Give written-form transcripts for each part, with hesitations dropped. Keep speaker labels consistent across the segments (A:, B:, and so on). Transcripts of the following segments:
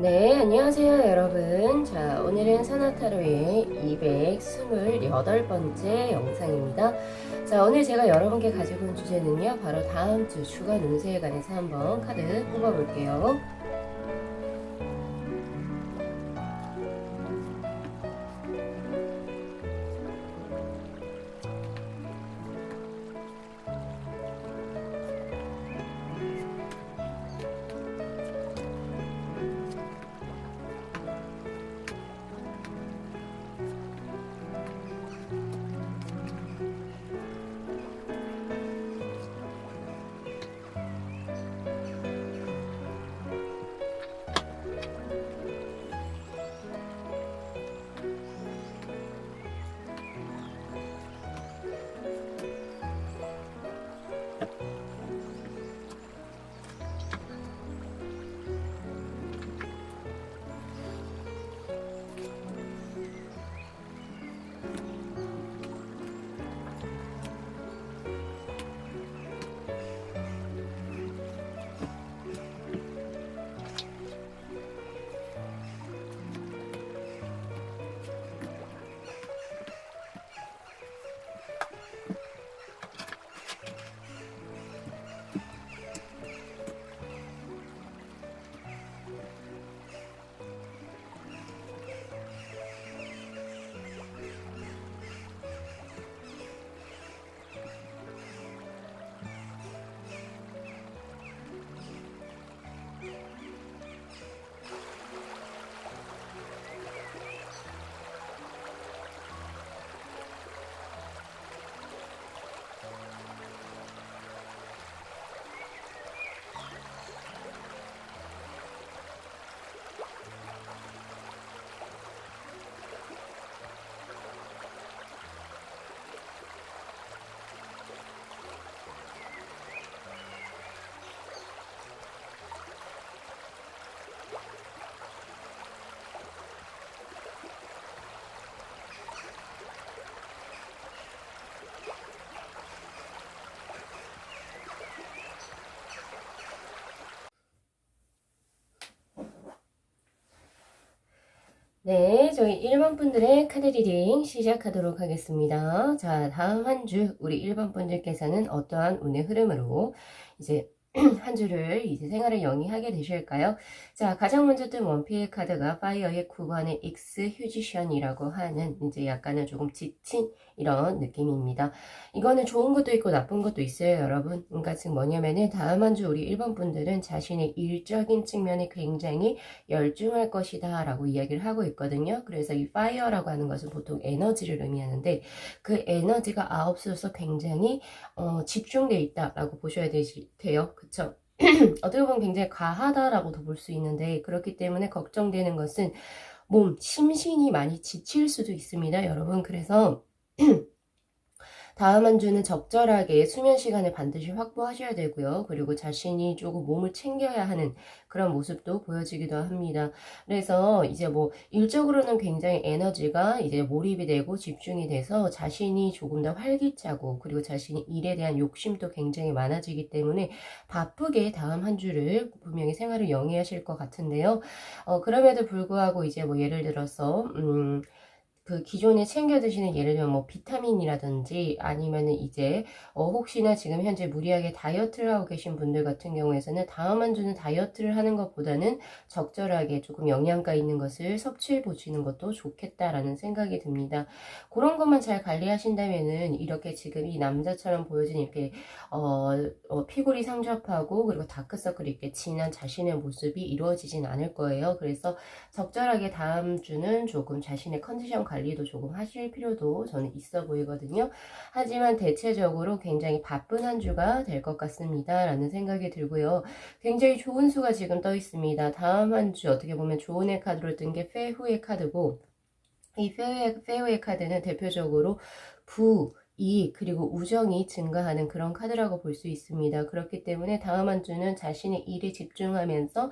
A: 네, 안녕하세요, 여러분. 자, 오늘은 사나타로의 228번째 영상입니다. 자, 오늘 제가 여러분께 가지고 온 주제는요, 바로 다음 주 주간 운세에 관해서 한번 카드 뽑아볼게요. 네, 저희 1번 분들의 카드 리딩 시작하도록 하겠습니다. 자, 다음 한 주 우리 1번 분들께서는 어떠한 운의 흐름으로 이제 한 주를 이제 생활을 영위하게 되실까요? 자, 가장 먼저 뜬 원피의 카드가 파이어의 9번의 익스 휴지션이라고 하는 이제 약간은 조금 지친 이런 느낌입니다. 이거는 좋은 것도 있고 나쁜 것도 있어요, 여러분. 그러니까 지금 뭐냐면은 다음 한 주 우리 1번 분들은 자신의 일적인 측면에 굉장히 열중할 것이다 라고 이야기를 하고 있거든요. 그래서 이 파이어라고 하는 것은 보통 에너지를 의미하는데 그 에너지가 아홉수로서 굉장히 집중되어 있다 라고 보셔야 돼요. 그쵸? 어떻게 보면 굉장히 과하다라고도 볼 수 있는데 그렇기 때문에 걱정되는 것은 심신이 많이 지칠 수도 있습니다, 여러분. 그래서 다음 한 주는 적절하게 수면 시간을 반드시 확보하셔야 되고요. 그리고 자신이 조금 몸을 챙겨야 하는 그런 모습도 보여지기도 합니다. 그래서 이제 뭐 일적으로는 굉장히 에너지가 이제 몰입이 되고 집중이 돼서 자신이 조금 더 활기차고 그리고 자신이 일에 대한 욕심도 굉장히 많아지기 때문에 바쁘게 다음 한 주를 분명히 생활을 영위하실 것 같은데요. 그럼에도 불구하고 이제 뭐 예를 들어서 그 기존에 챙겨 드시는 예를 들면 뭐 비타민이라든지 아니면은 이제 혹시나 지금 현재 무리하게 다이어트를 하고 계신 분들 같은 경우에는 다음 한 주는 다이어트를 하는 것보다는 적절하게 조금 영양가 있는 것을 섭취해 보시는 것도 좋겠다라는 생각이 듭니다. 그런 것만 잘 관리하신다면은 이렇게 지금 이 남자처럼 보여진 이렇게 피골이 상접하고 그리고 다크서클이 이렇게 진한 자신의 모습이 이루어지진 않을 거예요. 그래서 적절하게 다음 주는 조금 자신의 컨디션 관리도 조금 하실 필요도 저는 있어 보이거든요. 하지만 대체적으로 굉장히 바쁜 한 주가 될 것 같습니다. 라는 생각이 들고요. 굉장히 좋은 수가 지금 떠 있습니다. 다음 한 주 어떻게 보면 좋은 해 카드로 뜬 게 페후의 카드고 이 페후의 카드는 대표적으로 이익 그리고 우정이 증가하는 그런 카드라고 볼 수 있습니다. 그렇기 때문에 다음 한 주는 자신의 일에 집중하면서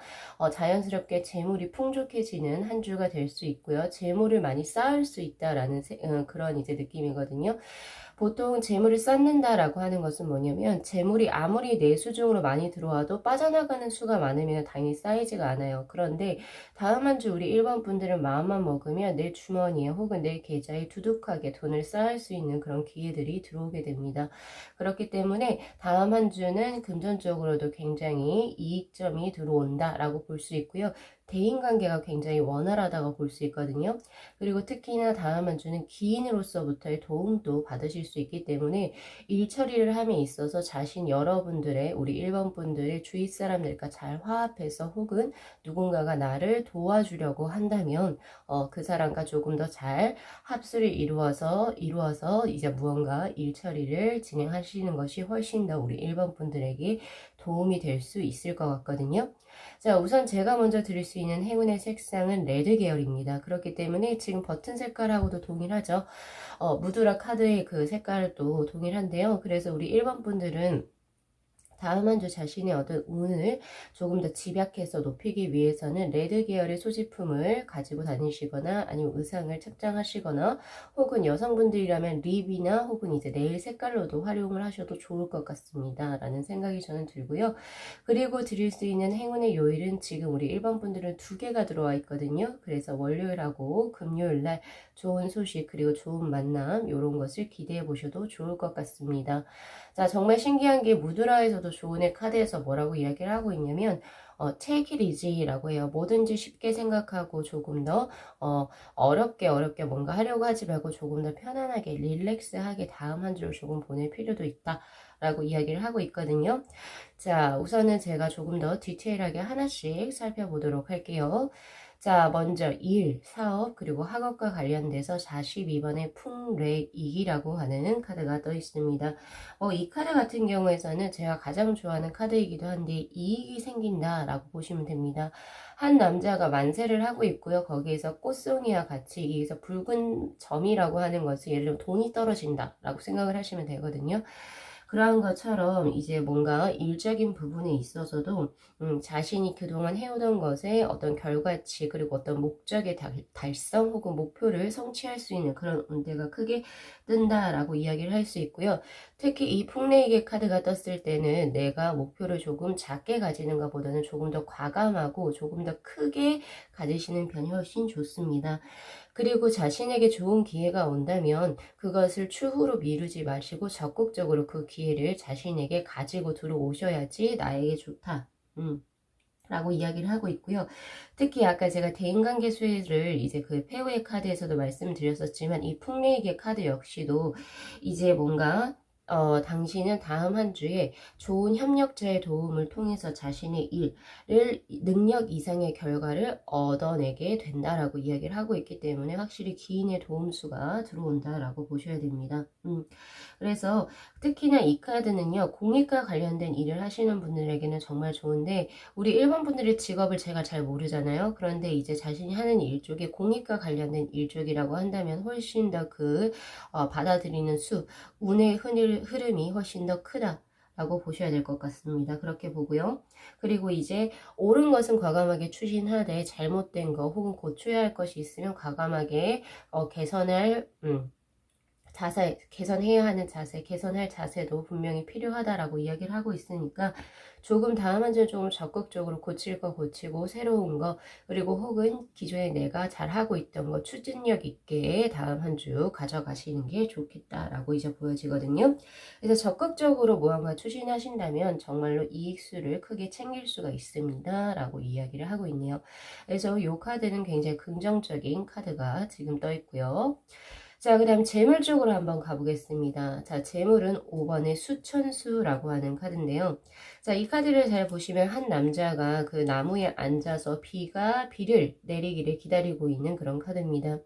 A: 자연스럽게 재물이 풍족해지는 한 주가 될 수 있고요. 재물을 많이 쌓을 수 있다라는 그런 이제 느낌이거든요. 보통 재물을 쌓는다라고 하는 것은 뭐냐면 재물이 아무리 내 수중으로 많이 들어와도 빠져나가는 수가 많으면 당연히 쌓이지가 않아요. 그런데 다음 한 주 우리 1번 분들은 마음만 먹으면 내 주머니에 혹은 내 계좌에 두둑하게 돈을 쌓을 수 있는 그런 기회들이 들어오게 됩니다. 그렇기 때문에 다음 한 주는 금전적으로도 굉장히 이익점이 들어온다라고 볼 수 있고요. 대인관계가 굉장히 원활하다고 볼 수 있거든요. 그리고 특히나 다음 한 주는 기인으로서부터의 도움도 받으실 수 있기 때문에 일 처리를 함에 있어서 자신 여러분들의 우리 1번 분들의 주위 사람들과 잘 화합해서 혹은 누군가가 나를 도와주려고 한다면 그 사람과 조금 더 잘 합수를 이루어서 이제 무언가 일 처리를 진행하시는 것이 훨씬 더 우리 1번 분들에게 도움이 될 수 있을 것 같거든요. 자, 우선 제가 먼저 드릴 수 있는 행운의 색상은 레드 계열입니다. 그렇기 때문에 지금 버튼 색깔하고도 동일하죠. 무드라 카드의 그 색깔도 동일한데요. 그래서 우리 1번 분들은 다음 한 주 자신의 어떤 운을 조금 더 집약해서 높이기 위해서는 레드 계열의 소지품을 가지고 다니시거나 아니면 의상을 착장하시거나 혹은 여성분들이라면 립이나 혹은 이제 네일 색깔로도 활용을 하셔도 좋을 것 같습니다. 라는 생각이 저는 들고요. 그리고 드릴 수 있는 행운의 요일은 지금 우리 1번 분들은 2개가 들어와 있거든요. 그래서 월요일하고 금요일날 좋은 소식 그리고 좋은 만남 이런 것을 기대해 보셔도 좋을 것 같습니다. 자, 정말 신기한 게 무드라에서도 좋은의 카드에서 뭐라고 이야기를 하고 있냐면 take it easy라고 해요. 뭐든지 쉽게 생각하고 조금 더 어렵게 뭔가 하려고 하지 말고 조금 더 편안하게 릴렉스하게 다음 한 주를 조금 보낼 필요도 있다. 라고 이야기를 하고 있거든요. 자, 우선은 제가 조금 더 디테일하게 하나씩 살펴보도록 할게요. 자, 먼저 일, 사업, 그리고 학업과 관련돼서 42번의 풍뢰이기라고 하는 카드가 떠 있습니다. 이 카드 같은 경우에서는 제가 가장 좋아하는 카드이기도 한데 이익이 생긴다라고 보시면 됩니다. 한 남자가 만세를 하고 있고요. 거기에서 꽃송이와 같이 여기서 붉은 점이라고 하는 것은 예를 들면 돈이 떨어진다라고 생각을 하시면 되거든요. 그러한 것처럼 이제 뭔가 일적인 부분에 있어서도 자신이 그동안 해오던 것에 어떤 결과치 그리고 어떤 목적의 달성 혹은 목표를 성취할 수 있는 그런 운대가 크게 뜬다라고 이야기를 할 수 있고요. 특히 이 풍레이게 카드가 떴을 때는 내가 목표를 조금 작게 가지는 것보다는 조금 더 과감하고 조금 더 크게 가지시는 편이 훨씬 좋습니다. 그리고 자신에게 좋은 기회가 온다면 그것을 추후로 미루지 마시고 적극적으로 그 기회를 자신에게 가지고 들어오셔야지 나에게 좋다. 라고 이야기를 하고 있고요. 특히 아까 제가 대인관계 수혜를 이제 그 폐후의 카드에서도 말씀드렸었지만 이 풍레이게 카드 역시도 이제 뭔가 당신은 다음 한 주에 좋은 협력자의 도움을 통해서 자신의 일을 능력 이상의 결과를 얻어내게 된다라고 이야기를 하고 있기 때문에 확실히 기인의 도움수가 들어온다라고 보셔야 됩니다. 그래서 특히나 이 카드는요, 공익과 관련된 일을 하시는 분들에게는 정말 좋은데 우리 일반 분들의 직업을 제가 잘 모르잖아요. 그런데 이제 자신이 하는 일 쪽에 공익과 관련된 일 쪽이라고 한다면 훨씬 더 받아들이는 운의 흐름이 훨씬 더 크다. 라고 보셔야 될 것 같습니다. 그렇게 보고요. 그리고 이제 옳은 것은 과감하게 추진하되 잘못된 거 혹은 고쳐야 할 것이 있으면 과감하게 개선할 개선해야 하는 자세, 개선할 자세도 분명히 필요하다라고 이야기를 하고 있으니까 조금 다음 한 주는 조금 적극적으로 고칠 거 고치고 새로운 거 그리고 혹은 기존에 내가 잘하고 있던 거 추진력 있게 다음 한 주 가져가시는 게 좋겠다라고 이제 보여지거든요. 그래서 적극적으로 무언가 추진하신다면 정말로 이익수를 크게 챙길 수가 있습니다. 라고 이야기를 하고 있네요. 그래서 이 카드는 굉장히 긍정적인 카드가 지금 떠 있고요. 자, 그 다음 재물 쪽으로 한번 가보겠습니다. 자, 재물은 5번의 수천수라고 하는 카드인데요. 자, 이 카드를 잘 보시면 한 남자가 그 나무에 앉아서 비를 내리기를 기다리고 있는 그런 카드입니다.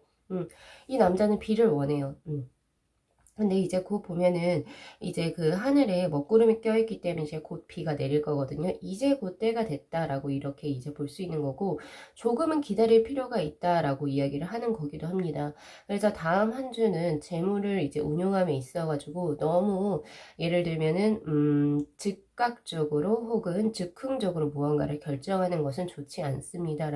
A: 이 남자는 비를 원해요. 근데 이제 곧 보면은 이제 그 하늘에 먹구름이 껴있기 때문에 이제 곧 비가 내릴 거거든요. 이제 곧 때가 됐다라고 이렇게 이제 볼 수 있는 거고 조금은 기다릴 필요가 있다라고 이야기를 하는 거기도 합니다. 그래서 다음 한 주는 재물을 이제 운용함에 있어가지고 너무 예를 들면은 즉각적으로 혹은 즉흥적으로 무언가를 결정하는 것은 좋지 않습니다.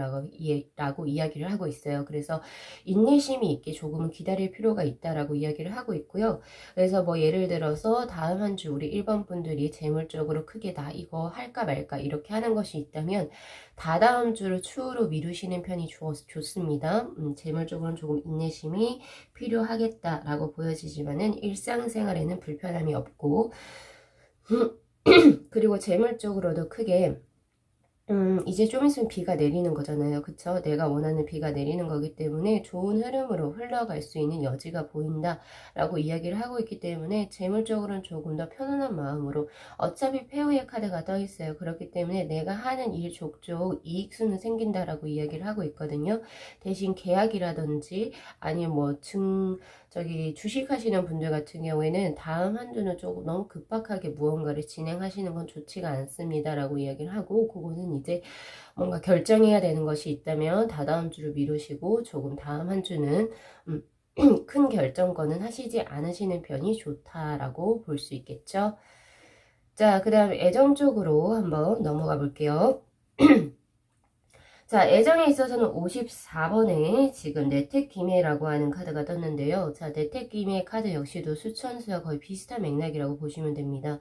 A: 라고 이야기를 하고 있어요. 그래서 인내심이 있게 조금은 기다릴 필요가 있다라고 이야기를 하고 있고요. 그래서 뭐 예를 들어서 다음 한 주 우리 1번 분들이 재물적으로 크게 나 이거 할까 말까 이렇게 하는 것이 있다면 다다음 주를 추후로 미루시는 편이 좋습니다. 재물적으로는 조금 인내심이 필요하겠다라고 보여지지만은 일상생활에는 불편함이 없고 그리고 재물적으로도 크게 이제 좀 있으면 비가 내리는 거잖아요. 그쵸? 내가 원하는 비가 내리는 거기 때문에 좋은 흐름으로 흘러갈 수 있는 여지가 보인다 라고 이야기를 하고 있기 때문에 재물적으로는 조금 더 편안한 마음으로 어차피 페어의 카드가 떠 있어요. 그렇기 때문에 내가 하는 일 족족 이익수는 생긴다라고 이야기를 하고 있거든요. 대신 계약이라든지 아니면 뭐 주식하시는 분들 같은 경우에는 다음 한 주는 조금 너무 급박하게 무언가를 진행하시는 건 좋지가 않습니다 라고 이야기를 하고, 그거는 이제 뭔가 결정해야 되는 것이 있다면 다다음 주를 미루시고 조금 다음 한 주는 큰 결정권은 하시지 않으시는 편이 좋다라고 볼 수 있겠죠. 자, 그 다음 애정 쪽으로 한번 넘어가 볼게요. 자, 애정에 있어서는 54번에 지금 내택기매라고 하는 카드가 떴는데요. 자, 내택기매 카드 역시도 수천수와 거의 비슷한 맥락이라고 보시면 됩니다.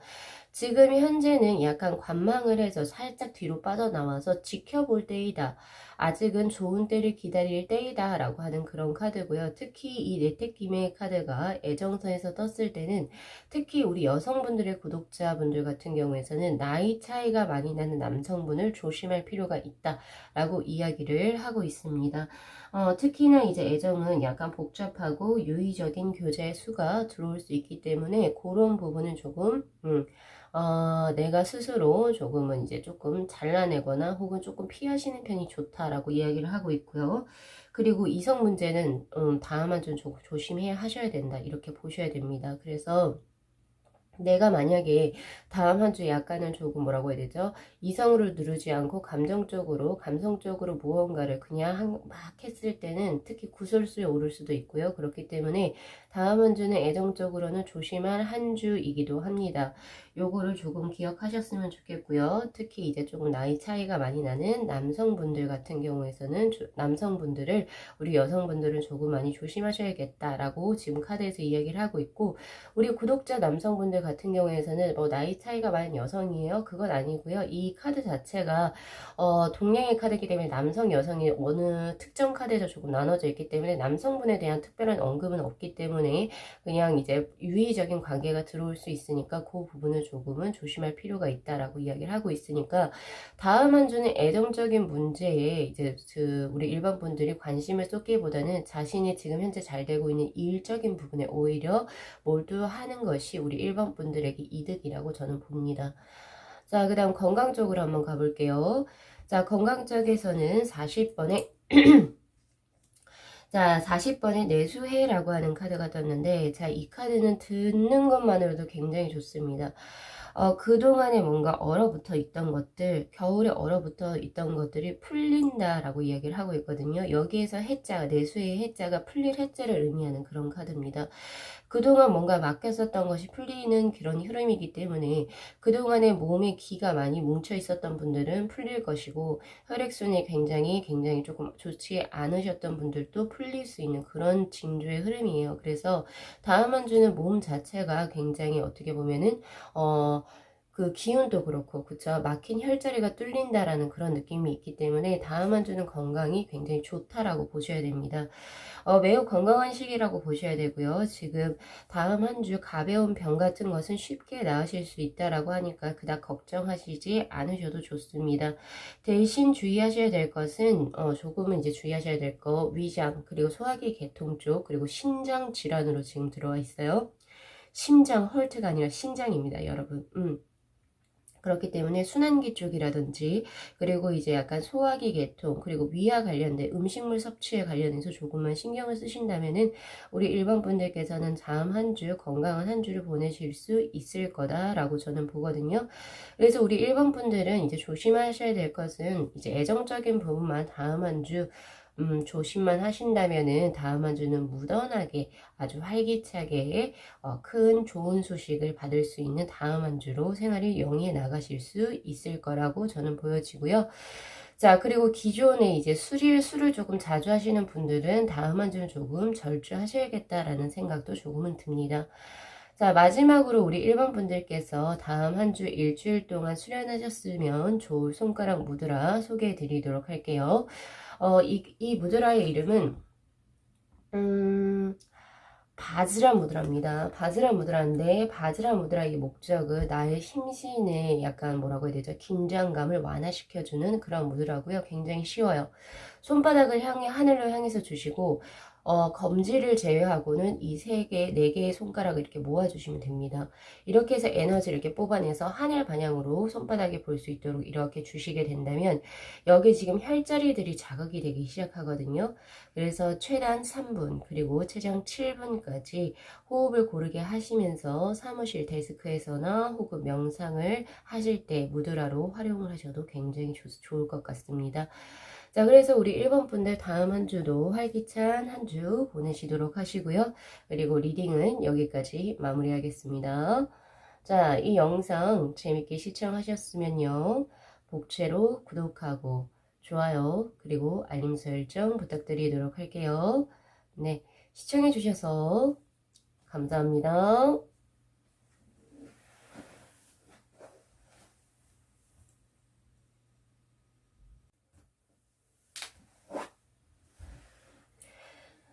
A: 지금 현재는 약간 관망을 해서 살짝 뒤로 빠져나와서 지켜볼 때이다. 아직은 좋은 때를 기다릴 때이다 라고 하는 그런 카드고요. 특히 이 내택기매 카드가 애정선에서 떴을 때는 특히 우리 여성분들의 구독자분들 같은 경우에는 나이 차이가 많이 나는 남성분을 조심할 필요가 있다 라고 이야기를 하고 있습니다. 특히나 이제 애정은 약간 복잡하고 유의적인 교제의 수가 들어올 수 있기 때문에 그런 부분은 조금 내가 스스로 조금은 이제 조금 잘라내거나 혹은 조금 피하시는 편이 좋다라고 이야기를 하고 있고요. 그리고 이성 문제는 다음 한 주 조심해야 하셔야 된다 이렇게 보셔야 됩니다. 그래서 내가 만약에 다음 한 주 약간은 조금 뭐라고 해야 되죠? 이성으로 누르지 않고 감성적으로 무언가를 그냥 막 했을 때는 특히 구설수에 오를 수도 있고요. 그렇기 때문에 다음 한 주는 애정적으로는 조심할 한 주이기도 합니다. 요거를 조금 기억하셨으면 좋겠고요. 특히 이제 조금 나이 차이가 많이 나는 남성분들 같은 경우에서는 남성분들을 우리 여성분들은 조금 많이 조심하셔야겠다라고 지금 카드에서 이야기를 하고 있고, 우리 구독자 남성분들 같은 경우에는 뭐 나이 차이가 많은 여성이에요? 그건 아니고요. 이 카드 자체가 동양의 카드이기 때문에 남성, 여성이 어느 특정 카드에서 조금 나눠져 있기 때문에 남성분에 대한 특별한 언급은 없기 때문에 그냥 이제 유의적인 관계가 들어올 수 있으니까 그 부분을 조금은 조심할 필요가 있다라고 이야기를 하고 있으니까 다음 한 주는 애정적인 문제에 이제 우리 일반 분들이 관심을 쏟기보다는 자신이 지금 현재 잘 되고 있는 일적인 부분에 오히려 몰두하는 것이 우리 일반 분들에게 이득이라고 저는 봅니다. 자, 그 다음 건강 쪽으로 한번 가볼게요. 자, 건강 쪽에서는 40번에 자, 40번에 내수해라고 하는 카드가 떴는데, 자, 이 카드는 듣는 것만으로도 굉장히 좋습니다. 그동안에 뭔가 얼어붙어 있던 것들, 겨울에 얼어붙어 있던 것들이 풀린다라고 이야기를 하고 있거든요. 여기에서 해자, 내수의 해자가 풀릴 해자를 의미하는 그런 카드입니다. 그동안 뭔가 막혔었던 것이 풀리는 그런 흐름이기 때문에 그동안에 몸에 기가 많이 뭉쳐 있었던 분들은 풀릴 것이고, 혈액순이 굉장히 조금 좋지 않으셨던 분들도 풀릴 수 있는 그런 징조의 흐름이에요. 그래서 다음 한 주는 몸 자체가 굉장히 어떻게 보면은 그 기운도 그렇고, 그쵸? 막힌 혈자리가 뚫린다라는 그런 느낌이 있기 때문에 다음 한 주는 건강이 굉장히 좋다라고 보셔야 됩니다. 매우 건강한 시기라고 보셔야 되고요. 지금 다음 한 주 가벼운 병 같은 것은 쉽게 나으실 수 있다라고 하니까 그닥 걱정하시지 않으셔도 좋습니다. 대신 주의하셔야 될 것은 조금은 이제 주의하셔야 될 거 위장 그리고 소화기 계통 쪽 그리고 신장 질환으로 지금 들어와 있어요. 심장 헐트가 아니라 신장입니다, 여러분. 그렇기 때문에 순환기 쪽이라든지 그리고 이제 약간 소화기 계통 그리고 위와 관련된 음식물 섭취에 관련해서 조금만 신경을 쓰신다면은 우리 일반 분들께서는 다음 한 주 건강한 한 주를 보내실 수 있을 거다라고 저는 보거든요. 그래서 우리 일반 분들은 이제 조심하셔야 될 것은 이제 애정적인 부분만 다음 한 주 조심만 하신다면은 다음 한 주는 무던하게 아주 활기차게 큰 좋은 소식을 받을 수 있는 다음 한 주로 생활을 영위해 나가실 수 있을 거라고 저는 보여지고요. 자, 그리고 기존에 이제 술을 조금 자주 하시는 분들은 다음 한 주는 조금 절주하셔야겠다라는 생각도 조금은 듭니다. 자, 마지막으로 우리 1번 분들께서 다음 한 주 일주일 동안 수련하셨으면 좋을 손가락 무드라 소개해 드리도록 할게요. 이 무드라의 이름은, 음, 바즈라 무드라입니다. 바즈라 무드라인데, 바즈라 무드라의 목적은 나의 심신의 약간 뭐라고 해야 되죠? 긴장감을 완화시켜주는 그런 무드라고요. 굉장히 쉬워요. 손바닥을 향해 하늘로 향해서 주시고 검지를 제외하고는 이 세 개, 네 개의 손가락을 이렇게 모아주시면 됩니다. 이렇게 해서 에너지를 이렇게 뽑아내서 하늘 방향으로 손바닥에 볼 수 있도록 이렇게 주시게 된다면 여기 지금 혈자리들이 자극이 되기 시작하거든요. 그래서 최단 3분 그리고 최장 7분까지 호흡을 고르게 하시면서 사무실 데스크에서나 혹은 명상을 하실 때 무드라로 활용을 하셔도 굉장히 좋을 것 같습니다. 자, 그래서 우리 1번 분들 다음 한 주도 활기찬 한 주 보내시도록 하시고요. 그리고 리딩은 여기까지 마무리하겠습니다. 자, 이 영상 재밌게 시청하셨으면요. 복채로 구독하고 좋아요 그리고 알림 설정 부탁드리도록 할게요. 네, 시청해주셔서 감사합니다.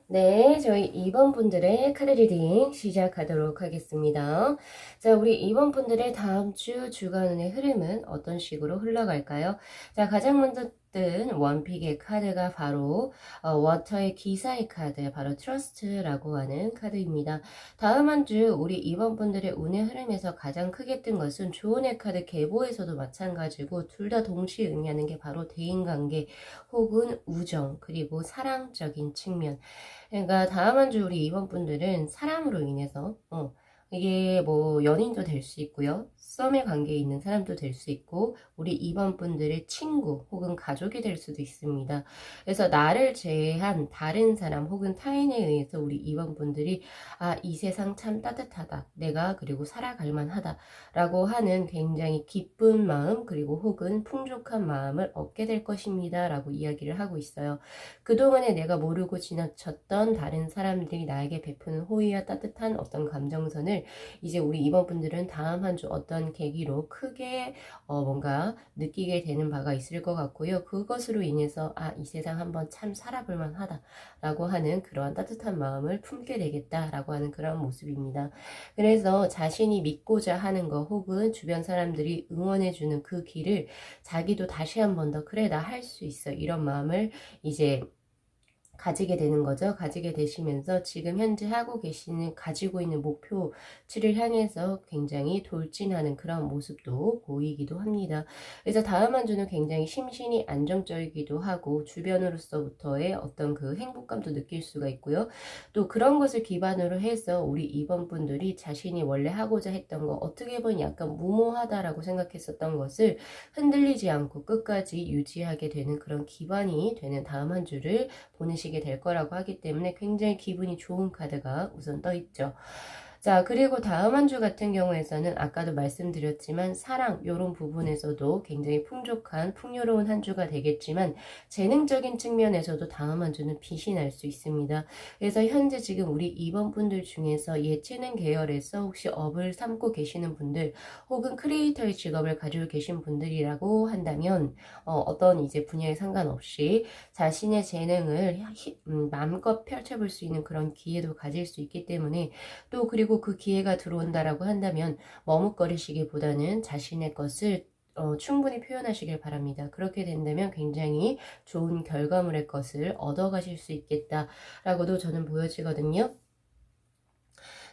A: 네, 저희 2번 분들의 카드 리딩 시작하도록 하겠습니다. 자, 우리 2번 분들의 다음 주 주간운의 흐름은 어떤 식으로 흘러갈까요? 자, 가장 먼저 뜬 원픽의 카드가 바로 워터의 기사의 카드, 바로 트러스트라고 하는 카드입니다. 다음 한 주 우리 2번 분들의 운의 흐름에서 가장 크게 뜬 것은 조언의 카드 계보에서도 마찬가지고 둘 다 동시에 의미하는 게 바로 대인관계 혹은 우정 그리고 사랑적인 측면. 그러니까 다음 한 주 우리 이번 분들은 사람으로 인해서 이게 뭐 연인도 될 수 있고요. 썸의 관계에 있는 사람도 될 수 있고 우리 이번 분들의 친구 혹은 가족이 될 수도 있습니다. 그래서 나를 제외한 다른 사람 혹은 타인에 의해서 우리 이번 분들이 이 세상 참 따뜻하다. 내가 그리고 살아갈 만하다. 라고 하는 굉장히 기쁜 마음 그리고 혹은 풍족한 마음을 얻게 될 것입니다. 라고 이야기를 하고 있어요. 그동안에 내가 모르고 지나쳤던 다른 사람들이 나에게 베푸는 호의와 따뜻한 어떤 감정선을 이제 우리 이번 분들은 다음 한 주 어떤 계기로 크게 뭔가 느끼게 되는 바가 있을 것 같고요. 그것으로 인해서 이 세상 한번 참 살아볼 만하다 라고 하는 그러한 따뜻한 마음을 품게 되겠다라고 하는 그런 모습입니다. 그래서 자신이 믿고자 하는 거 혹은 주변 사람들이 응원해주는 그 길을 자기도 다시 한 번 더 그래 나 할 수 있어 이런 마음을 이제 가지게 되는 거죠. 가지게 되시면서 지금 현재 하고 계시는 가지고 있는 목표치를 향해서 굉장히 돌진하는 그런 모습도 보이기도 합니다. 그래서 다음 한 주는 굉장히 심신이 안정적이기도 하고 주변으로서부터의 어떤 그 행복감도 느낄 수가 있고요. 또 그런 것을 기반으로 해서 우리 이번 분들이 자신이 원래 하고자 했던 거 어떻게 보면 약간 무모하다라고 생각했었던 것을 흔들리지 않고 끝까지 유지하게 되는 그런 기반이 되는 다음 한 주를 보내시게 될 거라고 하기 때문에 굉장히 기분이 좋은 카드가 우선 떠 있죠. 자, 그리고 다음 한 주 같은 경우에서는 아까도 말씀드렸지만 사랑 이런 부분에서도 굉장히 풍족한 풍요로운 한 주가 되겠지만 재능적인 측면에서도 다음 한 주는 빛이 날 수 있습니다. 그래서 현재 지금 우리 이번 분들 중에서 예체능 계열에서 혹시 업을 삼고 계시는 분들 혹은 크리에이터의 직업을 가지고 계신 분들이라고 한다면 어떤 이제 분야에 상관없이 자신의 재능을 마음껏 펼쳐볼 수 있는 그런 기회도 가질 수 있기 때문에 또 그리고 그 기회가 들어온다라고 한다면 머뭇거리시기보다는 자신의 것을 충분히 표현하시길 바랍니다. 그렇게 된다면 굉장히 좋은 결과물의 것을 얻어가실 수 있겠다라고도 저는 보여지거든요.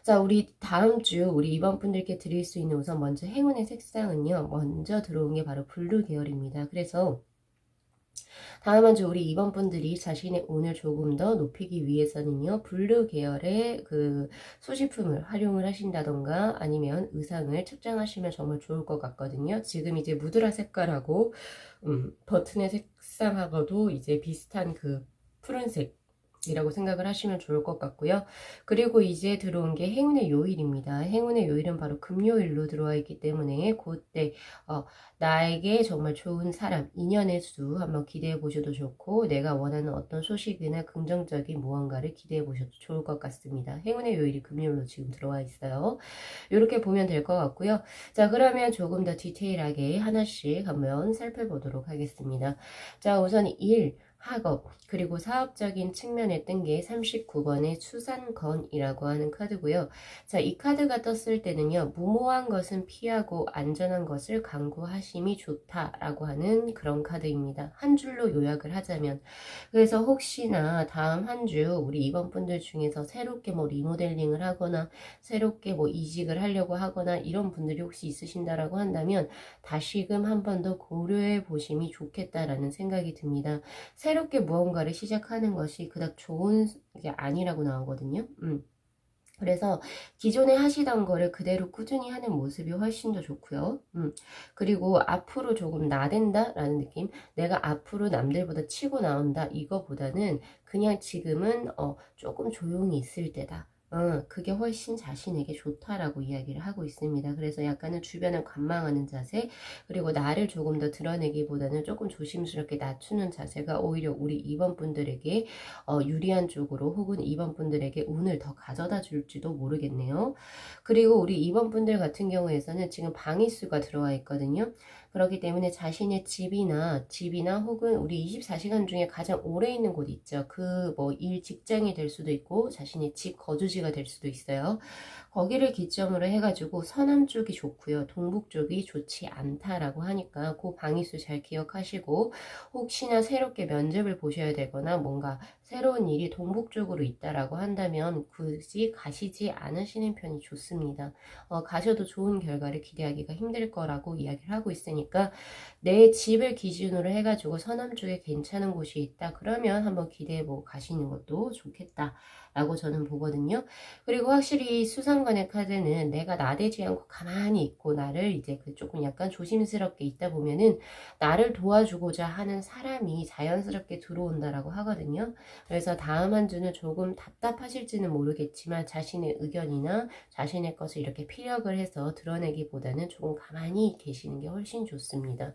A: 자, 우리 다음 주 우리 이번 분들께 드릴 수 있는 우선 먼저 행운의 색상은요. 먼저 들어온 게 바로 블루 계열입니다. 그래서 다음 한 주 우리 이번 분들이 자신의 운을 조금 더 높이기 위해서는요. 블루 계열의 그 소지품을 활용을 하신다던가 아니면 의상을 착장하시면 정말 좋을 것 같거든요. 지금 이제 무드라 색깔하고 버튼의 색상하고도 이제 비슷한 그 푸른색 이라고 생각을 하시면 좋을 것 같고요. 그리고 이제 들어온 게 행운의 요일입니다. 행운의 요일은 바로 금요일로 들어와 있기 때문에 그때 나에게 정말 좋은 사람, 인연의 수 한번 기대해 보셔도 좋고, 내가 원하는 어떤 소식이나 긍정적인 무언가를 기대해 보셔도 좋을 것 같습니다. 행운의 요일이 금요일로 지금 들어와 있어요. 이렇게 보면 될 것 같고요. 자, 그러면 조금 더 디테일하게 하나씩 한번 살펴보도록 하겠습니다. 자, 우선 학업, 그리고 사업적인 측면에 뜬 게 39번의 수산건이라고 하는 카드고요. 자, 이 카드가 떴을 때는요, 무모한 것은 피하고 안전한 것을 강구하심이 좋다라고 하는 그런 카드입니다. 한 줄로 요약을 하자면, 그래서 혹시나 다음 한 주 우리 이번 분들 중에서 새롭게 뭐 리모델링을 하거나 새롭게 뭐 이직을 하려고 하거나 이런 분들이 혹시 있으신다라고 한다면 다시금 한 번 더 고려해 보심이 좋겠다라는 생각이 듭니다. 새롭게 무언가를 시작하는 것이 그닥 좋은 게 아니라고 나오거든요. 그래서 기존에 하시던 거를 그대로 꾸준히 하는 모습이 훨씬 더 좋고요. 그리고 앞으로 조금 나댄다 라는 느낌, 내가 앞으로 남들보다 치고 나온다 이거보다는 그냥 지금은 조금 조용히 있을 때다. 그게 훨씬 자신에게 좋다라고 이야기를 하고 있습니다. 그래서 약간은 주변을 관망하는 자세, 그리고 나를 조금 더 드러내기보다는 조금 조심스럽게 낮추는 자세가 오히려 우리 2번 분들에게 유리한 쪽으로, 혹은 2번 분들에게 운을 더 가져다 줄지도 모르겠네요. 그리고 우리 2번 분들 같은 경우에서는 지금 방위수가 들어와 있거든요. 그렇기 때문에 자신의 집이나 혹은 우리 24시간 중에 가장 오래 있는 곳 있죠. 그 뭐 직장이 될 수도 있고 자신의 집 거주지가 될 수도 있어요. 거기를 기점으로 해가지고 서남 쪽이 좋고요. 동북 쪽이 좋지 않다라고 하니까 그 방위수 잘 기억하시고, 혹시나 새롭게 면접을 보셔야 되거나 뭔가 새로운 일이 동북 쪽으로 있다라고 한다면 굳이 가시지 않으시는 편이 좋습니다. 가셔도 좋은 결과를 기대하기가 힘들 거라고 이야기를 하고 있으니까 내 집을 기준으로 해가지고 서남 쪽에 괜찮은 곳이 있다 그러면 한번 기대해보고 가시는 것도 좋겠다 라고 저는 보거든요. 그리고 확실히 수상관의 카드는 내가 나대지 않고 가만히 있고 나를 이제 조금 약간 조심스럽게 있다 보면은 나를 도와주고자 하는 사람이 자연스럽게 들어온다라고 하거든요. 그래서 다음 한 주는 조금 답답하실지는 모르겠지만 자신의 의견이나 자신의 것을 이렇게 피력을 해서 드러내기보다는 조금 가만히 계시는 게 훨씬 좋습니다.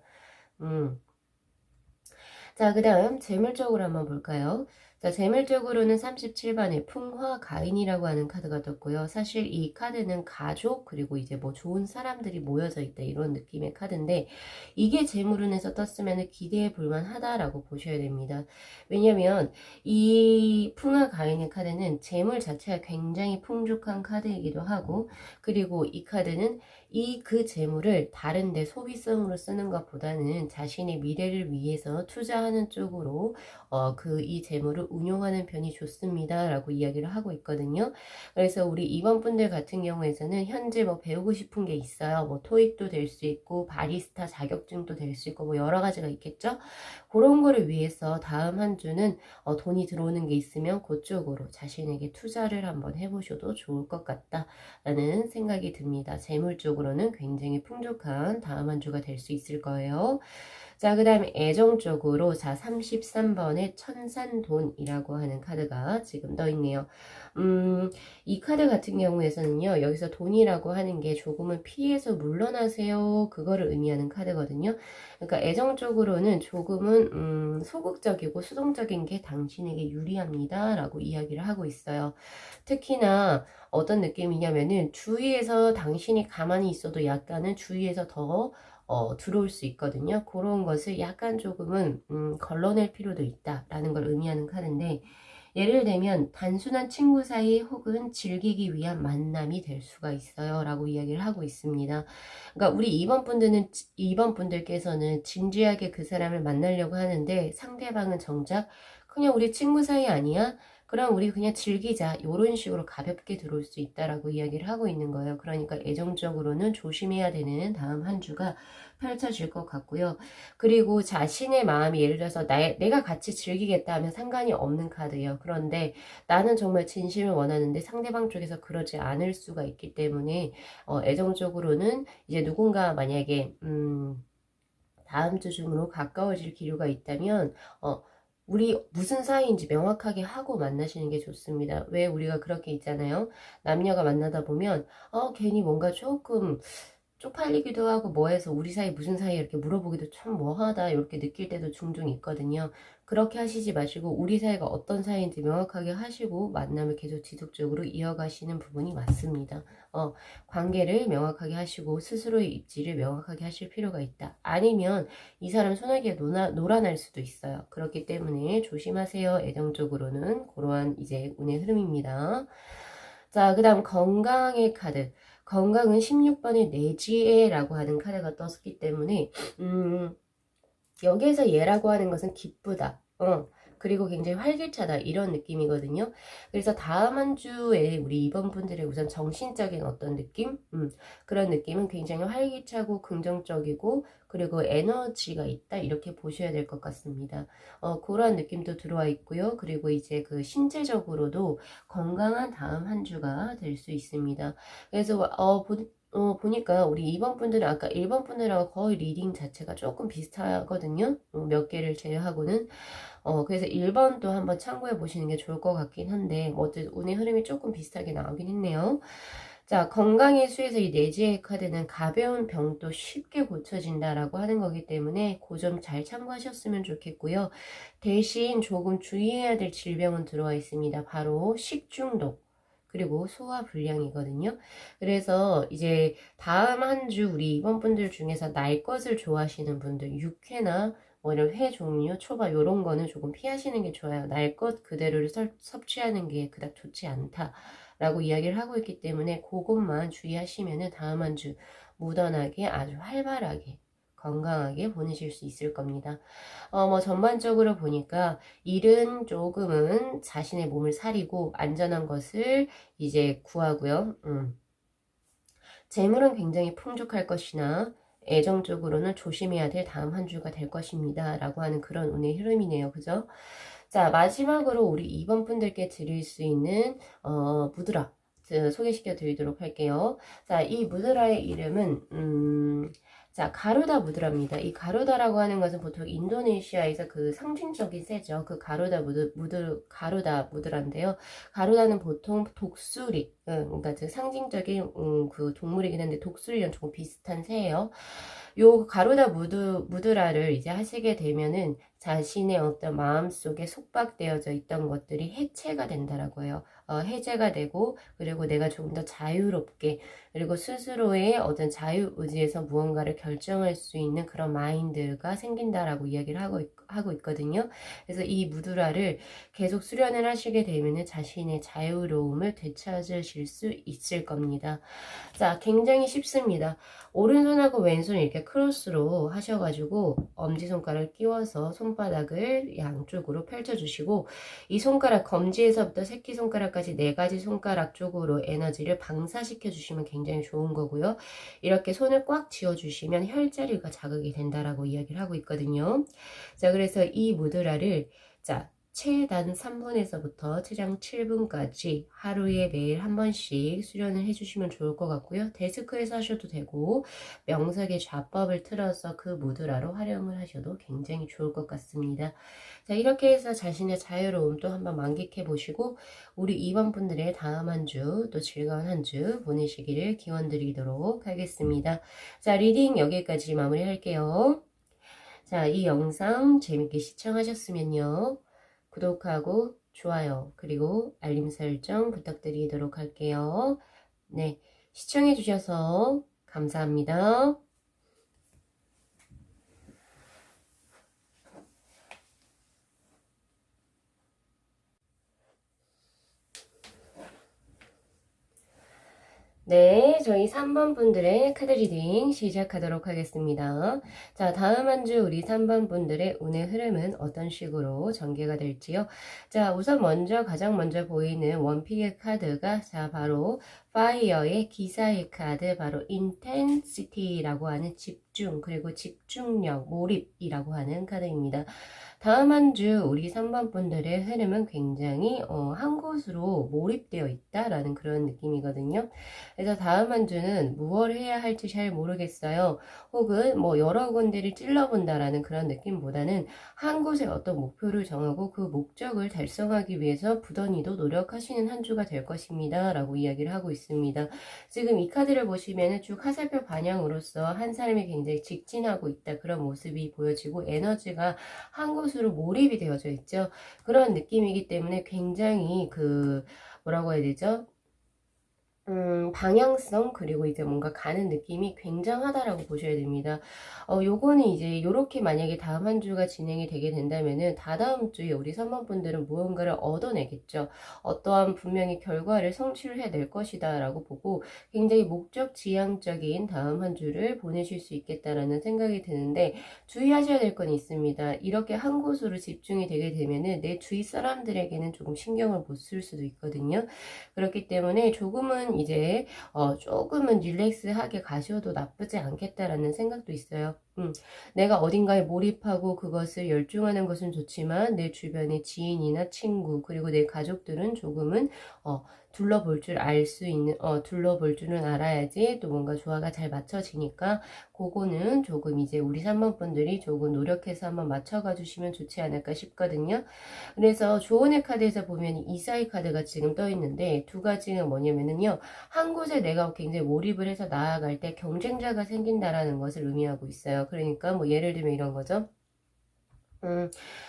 A: 자, 그 다음 재물적으로 한번 볼까요? 자, 재물적으로는 37번에 풍화가인이라고 하는 카드가 떴고요. 사실 이 카드는 가족, 그리고 이제 뭐 좋은 사람들이 모여져 있다 이런 느낌의 카드인데, 이게 재물운에서 떴으면 기대해 볼만 하다라고 보셔야 됩니다. 왜냐면 이 풍화가인의 카드는 재물 자체가 굉장히 풍족한 카드이기도 하고, 그리고 이 카드는 그 재물을 다른데 소비성으로 쓰는 것보다는 자신의 미래를 위해서 투자하는 쪽으로 이 재물을 운용하는 편이 좋습니다 라고 이야기를 하고 있거든요. 그래서 우리 2번 분들 같은 경우에는 현재 뭐 배우고 싶은 게 있어요. 뭐 토익도 될 수 있고 바리스타 자격증도 될 수 있고 뭐 여러 가지가 있겠죠. 그런 거를 위해서 다음 한 주는 돈이 들어오는 게 있으면 그쪽으로 자신에게 투자를 한번 해보셔도 좋을 것 같다라는 생각이 듭니다. 재물 쪽으로는 굉장히 풍족한 다음 한 주가 될 수 있을 거예요. 자, 그 다음에 애정 쪽으로, 자, 33번의 천산돈이라고 하는 카드가 지금 떠 있네요. 이 카드 같은 경우에서는요, 여기서 돈이라고 하는 게 조금은 피해서 물러나세요, 그거를 의미하는 카드거든요. 그러니까 애정 쪽으로는 조금은 소극적이고 수동적인 게 당신에게 유리합니다 라고 이야기를 하고 있어요. 특히나 어떤 느낌이냐면은 주위에서 당신이 가만히 있어도 약간은 주위에서 더 들어올 수 있거든요. 그런 것을 약간 조금은 걸러낼 필요도 있다라는 걸 의미하는 카드인데, 예를 들면 단순한 친구 사이 혹은 즐기기 위한 만남이 될 수가 있어요 라고 이야기를 하고 있습니다. 그러니까 우리 2번 분들께서는 진지하게 그 사람을 만나려고 하는데 상대방은 정작 그냥 우리 친구 사이 아니야? 그럼 우리 그냥 즐기자, 이런 식으로 가볍게 들어올 수 있다라고 이야기를 하고 있는 거예요. 그러니까 애정적으로는 조심해야 되는 다음 한 주가 펼쳐질 것 같고요. 그리고 자신의 마음이, 예를 들어서 내가 같이 즐기겠다 하면 상관이 없는 카드예요. 그런데 나는 정말 진심을 원하는데 상대방 쪽에서 그러지 않을 수가 있기 때문에 애정적으로는 이제 누군가 만약에 다음 주 중으로 가까워질 기류가 있다면 우리 무슨 사이인지 명확하게 하고 만나시는 게 좋습니다. 왜 우리가 그렇게 있잖아요. 남녀가 만나다 보면 괜히 뭔가 조금 쪽팔리기도 하고 뭐해서 우리 사이 무슨 사이 이렇게 물어보기도 참 뭐하다 이렇게 느낄 때도 종종 있거든요. 그렇게 하시지 마시고 우리 사이가 어떤 사이인지 명확하게 하시고 만남을 계속 지속적으로 이어가시는 부분이 맞습니다. 관계를 명확하게 하시고 스스로의 입지를 명확하게 하실 필요가 있다. 아니면 이 사람 소나기에 놀아날 수도 있어요. 그렇기 때문에 조심하세요. 애정적으로는 그러한 이제 운의 흐름입니다. 자, 그 다음 건강의 카드. 건강은 16번의 내지혜라고 하는 카드가 떴기 때문에 여기에서 얘라고 하는 것은 기쁘다. 그리고 굉장히 활기차다. 이런 느낌이거든요. 그래서 다음 한 주에 우리 이번 분들의 우선 정신적인 어떤 느낌? 그런 느낌은 굉장히 활기차고 긍정적이고 그리고 에너지가 있다. 이렇게 보셔야 될 것 같습니다. 그런 느낌도 들어와 있고요. 그리고 이제 그 신체적으로도 건강한 다음 한 주가 될 수 있습니다. 그래서 보니까 우리 2번 분들은 아까 1번 분들하고 거의 리딩 자체가 조금 비슷하거든요. 몇 개를 제외하고는. 그래서 1번도 한번 참고해 보시는 게 좋을 것 같긴 한데, 어쨌든 운의 흐름이 조금 비슷하게 나오긴 했네요. 자, 건강의 수에서 이 내지의 카드는 가벼운 병도 쉽게 고쳐진다라고 하는 거기 때문에 그 점 잘 참고하셨으면 좋겠고요. 대신 조금 주의해야 될 질병은 들어와 있습니다. 바로 식중독. 그리고 소화불량이거든요. 그래서 이제 다음 한 주 우리 이번 분들 중에서 날 것을 좋아하시는 분들, 육회나 뭐 이런 회 종류, 초밥 이런 거는 조금 피하시는 게 좋아요. 날 것 그대로를 섭취하는 게 그닥 좋지 않다라고 이야기를 하고 있기 때문에 그것만 주의하시면은 다음 한 주 무던하게 아주 활발하게 건강하게 보내실 수 있을 겁니다. 뭐 전반적으로 보니까 일은 조금은 자신의 몸을 사리고 안전한 것을 이제 구하고요. 재물은 굉장히 풍족할 것이나 애정적으로는 조심해야 될 다음 한 주가 될 것입니다. 라고 하는 그런 운의 흐름이네요. 그죠? 자, 마지막으로 우리 2번 분들께 드릴 수 있는 무드라 소개시켜 드리도록 할게요. 자, 이 무드라의 이름은 자, 가루다 무드라입니다. 이 가루다라고 하는 것은 보통 인도네시아에서 그 상징적인 새죠. 그 가루다 무드라인데요. 가루다는 보통 독수리, 그러니까 그 상징적인 그 동물이긴 한데 독수리랑 조금 비슷한 새예요. 요 가루다 무드라를 이제 하시게 되면은 자신의 어떤 마음속에 속박되어져 있던 것들이 해체가 된다라고 해요. 해제가 되고 그리고 내가 조금 더 자유롭게 그리고 스스로의 어떤 자유의지에서 무언가를 결정할 수 있는 그런 마인드가 생긴다라고 이야기를 하고 있거든요. 그래서 이 무드라를 계속 수련을 하시게 되면은 자신의 자유로움을 되찾으실 수 있을 겁니다. 자, 굉장히 쉽습니다. 오른손하고 왼손 이렇게 크로스로 하셔가지고 엄지손가락을 끼워서 손바닥을 양쪽으로 펼쳐주시고 이 손가락 검지에서부터 새끼손가락까지 4가지 손가락 쪽으로 에너지를 방사시켜 주시면 굉장히 좋은 거고요. 이렇게 손을 꽉 쥐어주시면 혈자리가 자극이 된다라고 이야기를 하고 있거든요. 자, 그래서 이 무드라를 자 최단 3분에서부터 최장 7분까지 하루에 매일 한 번씩 수련을 해주시면 좋을 것 같고요. 데스크에서 하셔도 되고 명석의 좌법을 틀어서 그 무드라로 활용을 하셔도 굉장히 좋을 것 같습니다. 자, 이렇게 해서 자신의 자유로움 또 한번 만끽해 보시고 우리 2번 분들의 다음 한 주 또 즐거운 한 주 보내시기를 기원 드리도록 하겠습니다. 자, 리딩 여기까지 마무리할게요. 자, 이 영상 재밌게 시청하셨으면요. 구독하고 좋아요 그리고 알림 설정 부탁드리도록 할게요. 네, 시청해 주셔서 감사합니다. 네, 저희 3번 분들의 카드 리딩 시작하도록 하겠습니다. 자, 다음 한 주 우리 3번 분들의 운의 흐름은 어떤 식으로 전개가 될지요. 자, 우선 가장 먼저 보이는 원픽의 카드가 자, 바로 fire의 기사의 카드 바로 intensity라고 하는 집중 그리고 집중력, 몰입이라고 하는 카드입니다. 다음 한 주 우리 3번 분들의 흐름은 굉장히 한 곳으로 몰입되어 있다라는 그런 느낌이거든요. 그래서 다음 한 주는 무엇을 해야 할지 잘 모르겠어요. 혹은 뭐 여러 군데를 찔러본다라는 그런 느낌보다는 한 곳에 어떤 목표를 정하고 그 목적을 달성하기 위해서 부단히도 노력하시는 한 주가 될 것입니다. 라고 이야기를 하고 있습니다. 지금 이 카드를 보시면 쭉 화살표 방향으로서 한 사람이 굉장히 직진하고 있다. 그런 모습이 보여지고 에너지가 한 곳으로 몰입이 되어져 있죠. 그런 느낌이기 때문에 굉장히 뭐라고 해야 되죠? 방향성 그리고 이제 뭔가 가는 느낌이 굉장하다라고 보셔야 됩니다. 요거는 이제 요렇게 만약에 다음 한 주가 진행이 되게 된다면은 다다음 주에 우리 선원분들은 무언가를 얻어내겠죠. 어떠한 분명히 결과를 성취를 해낼 것이다 라고 보고 굉장히 목적 지향적인 다음 한 주를 보내실 수 있겠다라는 생각이 드는데 주의하셔야 될 건 있습니다. 이렇게 한 곳으로 집중이 되게 되면은 내 주위 사람들에게는 조금 신경을 못 쓸 수도 있거든요. 그렇기 때문에 조금은 릴렉스하게 가셔도 나쁘지 않겠다라는 생각도 있어요. 내가 어딘가에 몰입하고 그것을 열중하는 것은 좋지만 내 주변의 지인이나 친구 그리고 내 가족들은 조금은 둘러볼 줄 알 수 있는 둘러볼 줄은 알아야지 또 뭔가 조화가 잘 맞춰지니까 그거는 조금 이제 우리 3번 분들이 조금 노력해서 한번 맞춰가 주시면 좋지 않을까 싶거든요. 그래서 조언의 카드에서 보면 이사의 카드가 지금 떠 있는데 두 가지는 뭐냐면은요. 한 곳에 내가 굉장히 몰입을 해서 나아갈 때 경쟁자가 생긴다라는 것을 의미하고 있어요. 그러니까 뭐 예를 들면 이런 거죠.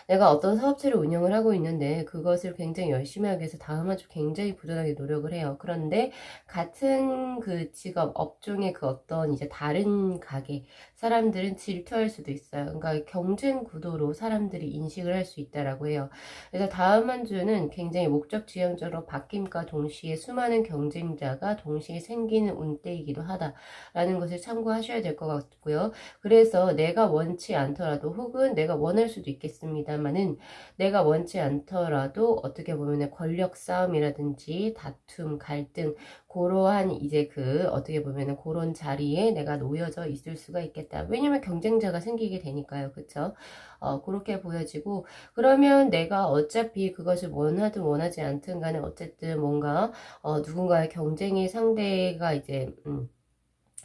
A: 내가 어떤 사업체를 운영을 하고 있는데 그것을 굉장히 열심히 하기 위해서 다음 한 주 굉장히 부단하게 노력을 해요. 그런데 같은 그 직업, 업종의 그 어떤 이제 다른 가게 사람들은 질투할 수도 있어요. 그러니까 경쟁 구도로 사람들이 인식을 할 수 있다라고 해요. 그래서 다음 한 주는 굉장히 목적 지향적으로 바뀜과 동시에 수많은 경쟁자가 동시에 생기는 운때이기도 하다라는 것을 참고하셔야 될 것 같고요. 그래서 내가 원치 않더라도 혹은 내가 원할 수도 있겠습니다만은 내가 원치 않더라도 어떻게 보면 권력 싸움이라든지 다툼, 갈등 그러한 이제 어떻게 보면 그런 자리에 내가 놓여져 있을 수가 있겠다. 왜냐면 경쟁자가 생기게 되니까요. 그쵸? 그렇게 보여지고 그러면 내가 어차피 그것을 원하든 원하지 않든 간에 어쨌든 뭔가 누군가의 경쟁의 상대가 이제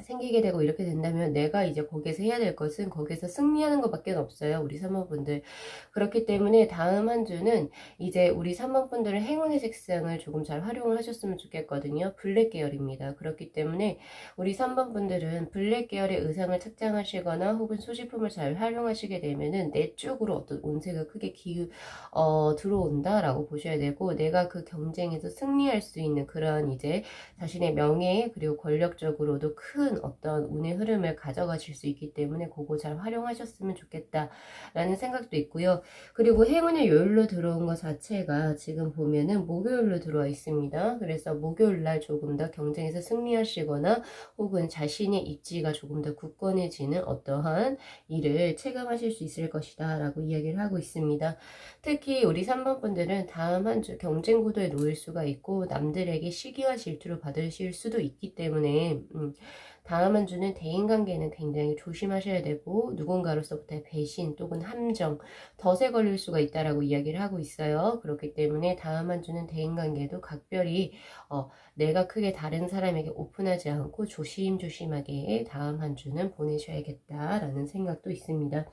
A: 생기게 되고 이렇게 된다면 내가 이제 거기에서 해야 될 것은 거기에서 승리하는 것밖에 없어요. 우리 사모분들. 그렇기 때문에 다음 한 주는 이제 우리 사모분들은 행운의 색상을 조금 잘 활용을 하셨으면 좋겠거든요. 블랙 계열입니다. 그렇기 때문에 우리 3번 분들은 블랙 계열의 의상을 착장하시거나 혹은 소지품을 잘 활용하시게 되면은 내 쪽으로 어떤 운세가 크게 들어온다라고 보셔야 되고 내가 그 경쟁에서 승리할 수 있는 그런 이제 자신의 명예 그리고 권력적으로도 큰 어떤 운의 흐름을 가져가실 수 있기 때문에 그거 잘 활용하셨으면 좋겠다라는 생각도 있고요. 그리고 행운의 요일로 들어온 것 자체가 지금 보면은 목요일로 들어와 있습니다. 그래서 목요일날 조금 더 경쟁에서 승리하시거나 혹은 자신의 입지가 조금 더 굳건해지는 어떠한 일을 체감하실 수 있을 것이다 라고 이야기를 하고 있습니다. 특히 우리 3번 분들은 다음 한 주 경쟁 구도에 놓일 수가 있고 남들에게 시기와 질투를 받으실 수도 있기 때문에 다음 한 주는 대인관계는 굉장히 조심하셔야 되고 누군가로서부터의 배신 또는 함정, 덫에 걸릴 수가 있다라고 이야기를 하고 있어요. 그렇기 때문에 다음 한 주는 대인관계도 각별히 내가 크게 다른 사람에게 오픈하지 않고 조심조심하게 다음 한 주는 보내셔야겠다라는 생각도 있습니다.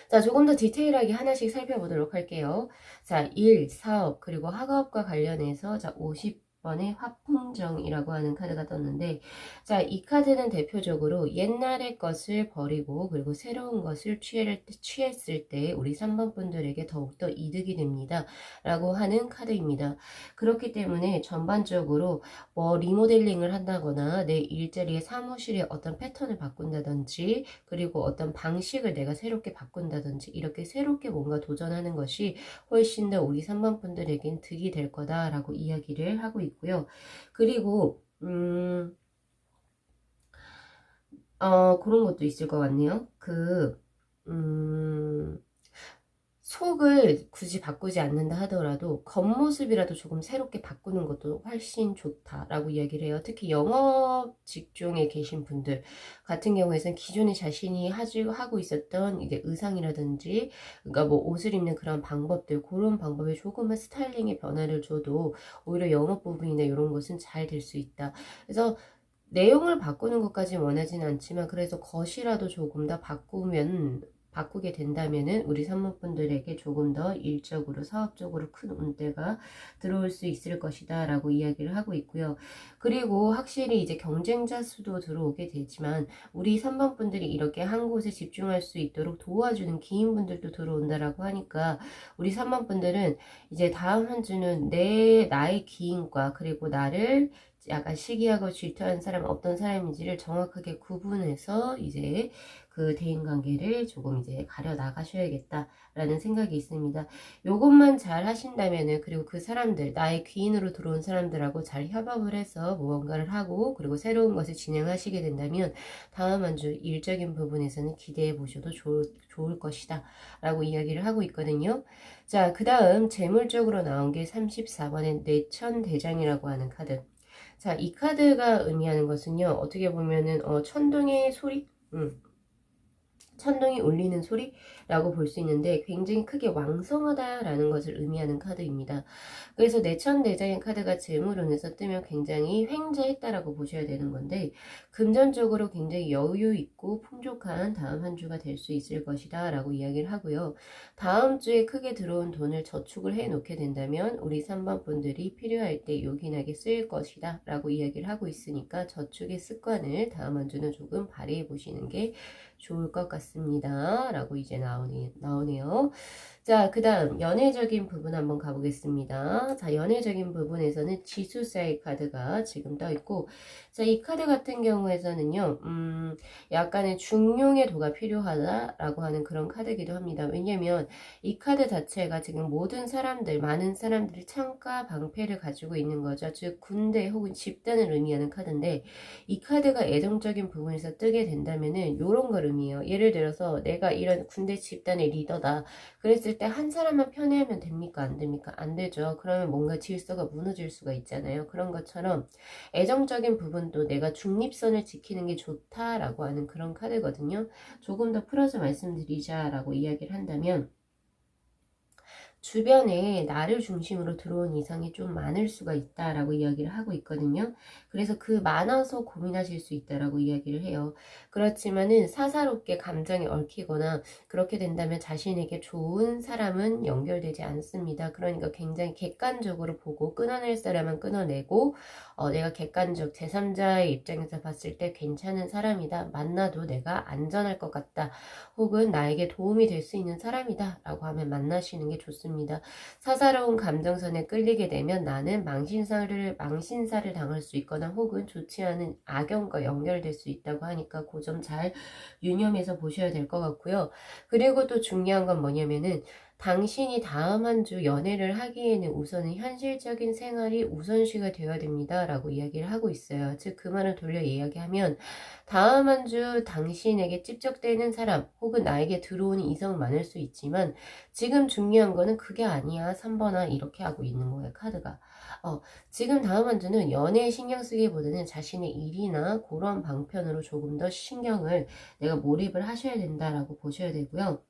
A: 자, 조금 더 디테일하게 하나씩 살펴보도록 할게요. 자, 일, 사업, 그리고 학업과 관련해서 자, 50번의 화풍정이라고 하는 카드가 떴는데 자, 이 카드는 대표적으로 옛날의 것을 버리고 그리고 새로운 것을 취했을 때 우리 3번 분들에게 더욱더 이득이 됩니다. 라고 하는 카드입니다. 그렇기 때문에 전반적으로 뭐 리모델링을 한다거나 내 일자리의 사무실의 어떤 패턴을 바꾼다든지 그리고 어떤 방식을 내가 새롭게 바꾼다든지 이렇게 새롭게 뭔가 도전하는 것이 훨씬 더 우리 3번 분들에겐 득이 될 거다라고 이야기를 하고 있고요. 그리고 그런 것도 있을 것 같네요. 속을 굳이 바꾸지 않는다 하더라도 겉모습이라도 조금 새롭게 바꾸는 것도 훨씬 좋다라고 이야기를 해요. 특히 영업 직종에 계신 분들 같은 경우에는 기존에 자신이 하고 있었던 이게 의상이라든지, 그러니까 뭐 옷을 입는 그런 방법들, 그런 방법에 조금만 스타일링의 변화를 줘도 오히려 영업 부분이나 이런 것은 잘 될 수 있다. 그래서 내용을 바꾸는 것까지 원하지는 않지만, 그래서 것이라도 조금 더 바꾸게 된다면은 우리 산모분들에게 조금 더 일적으로 사업적으로 큰 운대가 들어올 수 있을 것이다 라고 이야기를 하고 있고요. 그리고 확실히 이제 경쟁자 수도 들어오게 되지만 우리 산모분들이 이렇게 한 곳에 집중할 수 있도록 도와주는 기인분들도 들어온다라고 하니까, 우리 산모분들은 이제 다음 한 주는 나의 기인과 그리고 나를 약간 시기하고 질투하는 사람은 어떤 사람인지를 정확하게 구분해서 이제 그 대인관계를 조금 이제 가려 나가셔야겠다라는 생각이 있습니다. 요것만 잘 하신다면은, 그리고 그 사람들, 나의 귀인으로 들어온 사람들하고 잘 협업을 해서 무언가를 하고 그리고 새로운 것을 진행하시게 된다면 다음 한 주 일적인 부분에서는 기대해 보셔도 좋을 것이다 라고 이야기를 하고 있거든요. 자, 그 다음 재물적으로 나온 게 34번의 뇌천대장이라고 하는 카드. 자, 이 카드가 의미하는 것은요, 어떻게 보면은 천둥의 소리, 천둥이 울리는 소리라고 볼 수 있는데, 굉장히 크게 왕성하다라는 것을 의미하는 카드입니다. 그래서 내천내장의 카드가 재물운에서 뜨면 굉장히 횡재했다라고 보셔야 되는 건데, 금전적으로 굉장히 여유 있고 풍족한 다음 한 주가 될 수 있을 것이다 라고 이야기를 하고요. 다음 주에 크게 들어온 돈을 저축을 해 놓게 된다면 우리 3번 분들이 필요할 때 요긴하게 쓰일 것이다 라고 이야기를 하고 있으니까, 저축의 습관을 다음 한 주는 조금 발휘해 보시는 게 좋을 것 같습니다 라고 이제 나오네요. 자, 그 다음 연애적인 부분 한번 가보겠습니다. 자, 연애적인 부분에서는 지수사의 카드가 지금 떠있고, 자, 이 카드 같은 경우에서는요, 약간의 중용의 도가 필요하다라고 하는 그런 카드이기도 합니다. 왜냐면 이 카드 자체가 지금 많은 사람들이 창가 방패를 가지고 있는 거죠. 즉 군대 혹은 집단을 의미하는 카드인데, 이 카드가 애정적인 부분에서 뜨게 된다면은 요런 걸 의미해요. 예를 들어서 내가 이런 군대 집단의 리더다. 그랬을 때 한 사람만 편애하면 됩니까? 안 됩니까? 안 되죠. 그러면 뭔가 질서가 무너질 수가 있잖아요. 그런 것처럼 애정적인 부분도 내가 중립선을 지키는 게 좋다라고 하는 그런 카드거든요. 조금 더 풀어서 말씀드리자라고 이야기를 한다면, 주변에 나를 중심으로 들어온 이상이 좀 많을 수가 있다라고 이야기를 하고 있거든요. 그래서 그 많아서 고민하실 수 있다라고 이야기를 해요. 그렇지만은 사사롭게 감정이 얽히거나 그렇게 된다면 자신에게 좋은 사람은 연결되지 않습니다. 그러니까 굉장히 객관적으로 보고 끊어낼 사람은 끊어내고, 내가 객관적 제3자의 입장에서 봤을 때 괜찮은 사람이다, 만나도 내가 안전할 것 같다, 혹은 나에게 도움이 될 수 있는 사람이다 라고 하면 만나시는 게 좋습니다. 사사로운 감정선에 끌리게 되면 나는 망신사를 당할 수 있거나 혹은 좋지 않은 악연과 연결될 수 있다고 하니까 그 점 잘 유념해서 보셔야 될 것 같고요. 그리고 또 중요한 건 뭐냐면은, 당신이 다음 한 주 연애를 하기에는 우선은 현실적인 생활이 우선시가 되어야 됩니다 라고 이야기를 하고 있어요. 즉 그 말을 돌려 이야기하면, 다음 한 주 당신에게 찝적대는 사람 혹은 나에게 들어오는 이성은 많을 수 있지만 지금 중요한 거는 그게 아니야 3번아, 이렇게 하고 있는 거예요, 카드가. 지금 다음 한 주는 연애에 신경 쓰기보다는 자신의 일이나 그런 방편으로 조금 더 신경을 내가 몰입을 하셔야 된다라고 보셔야 되고요.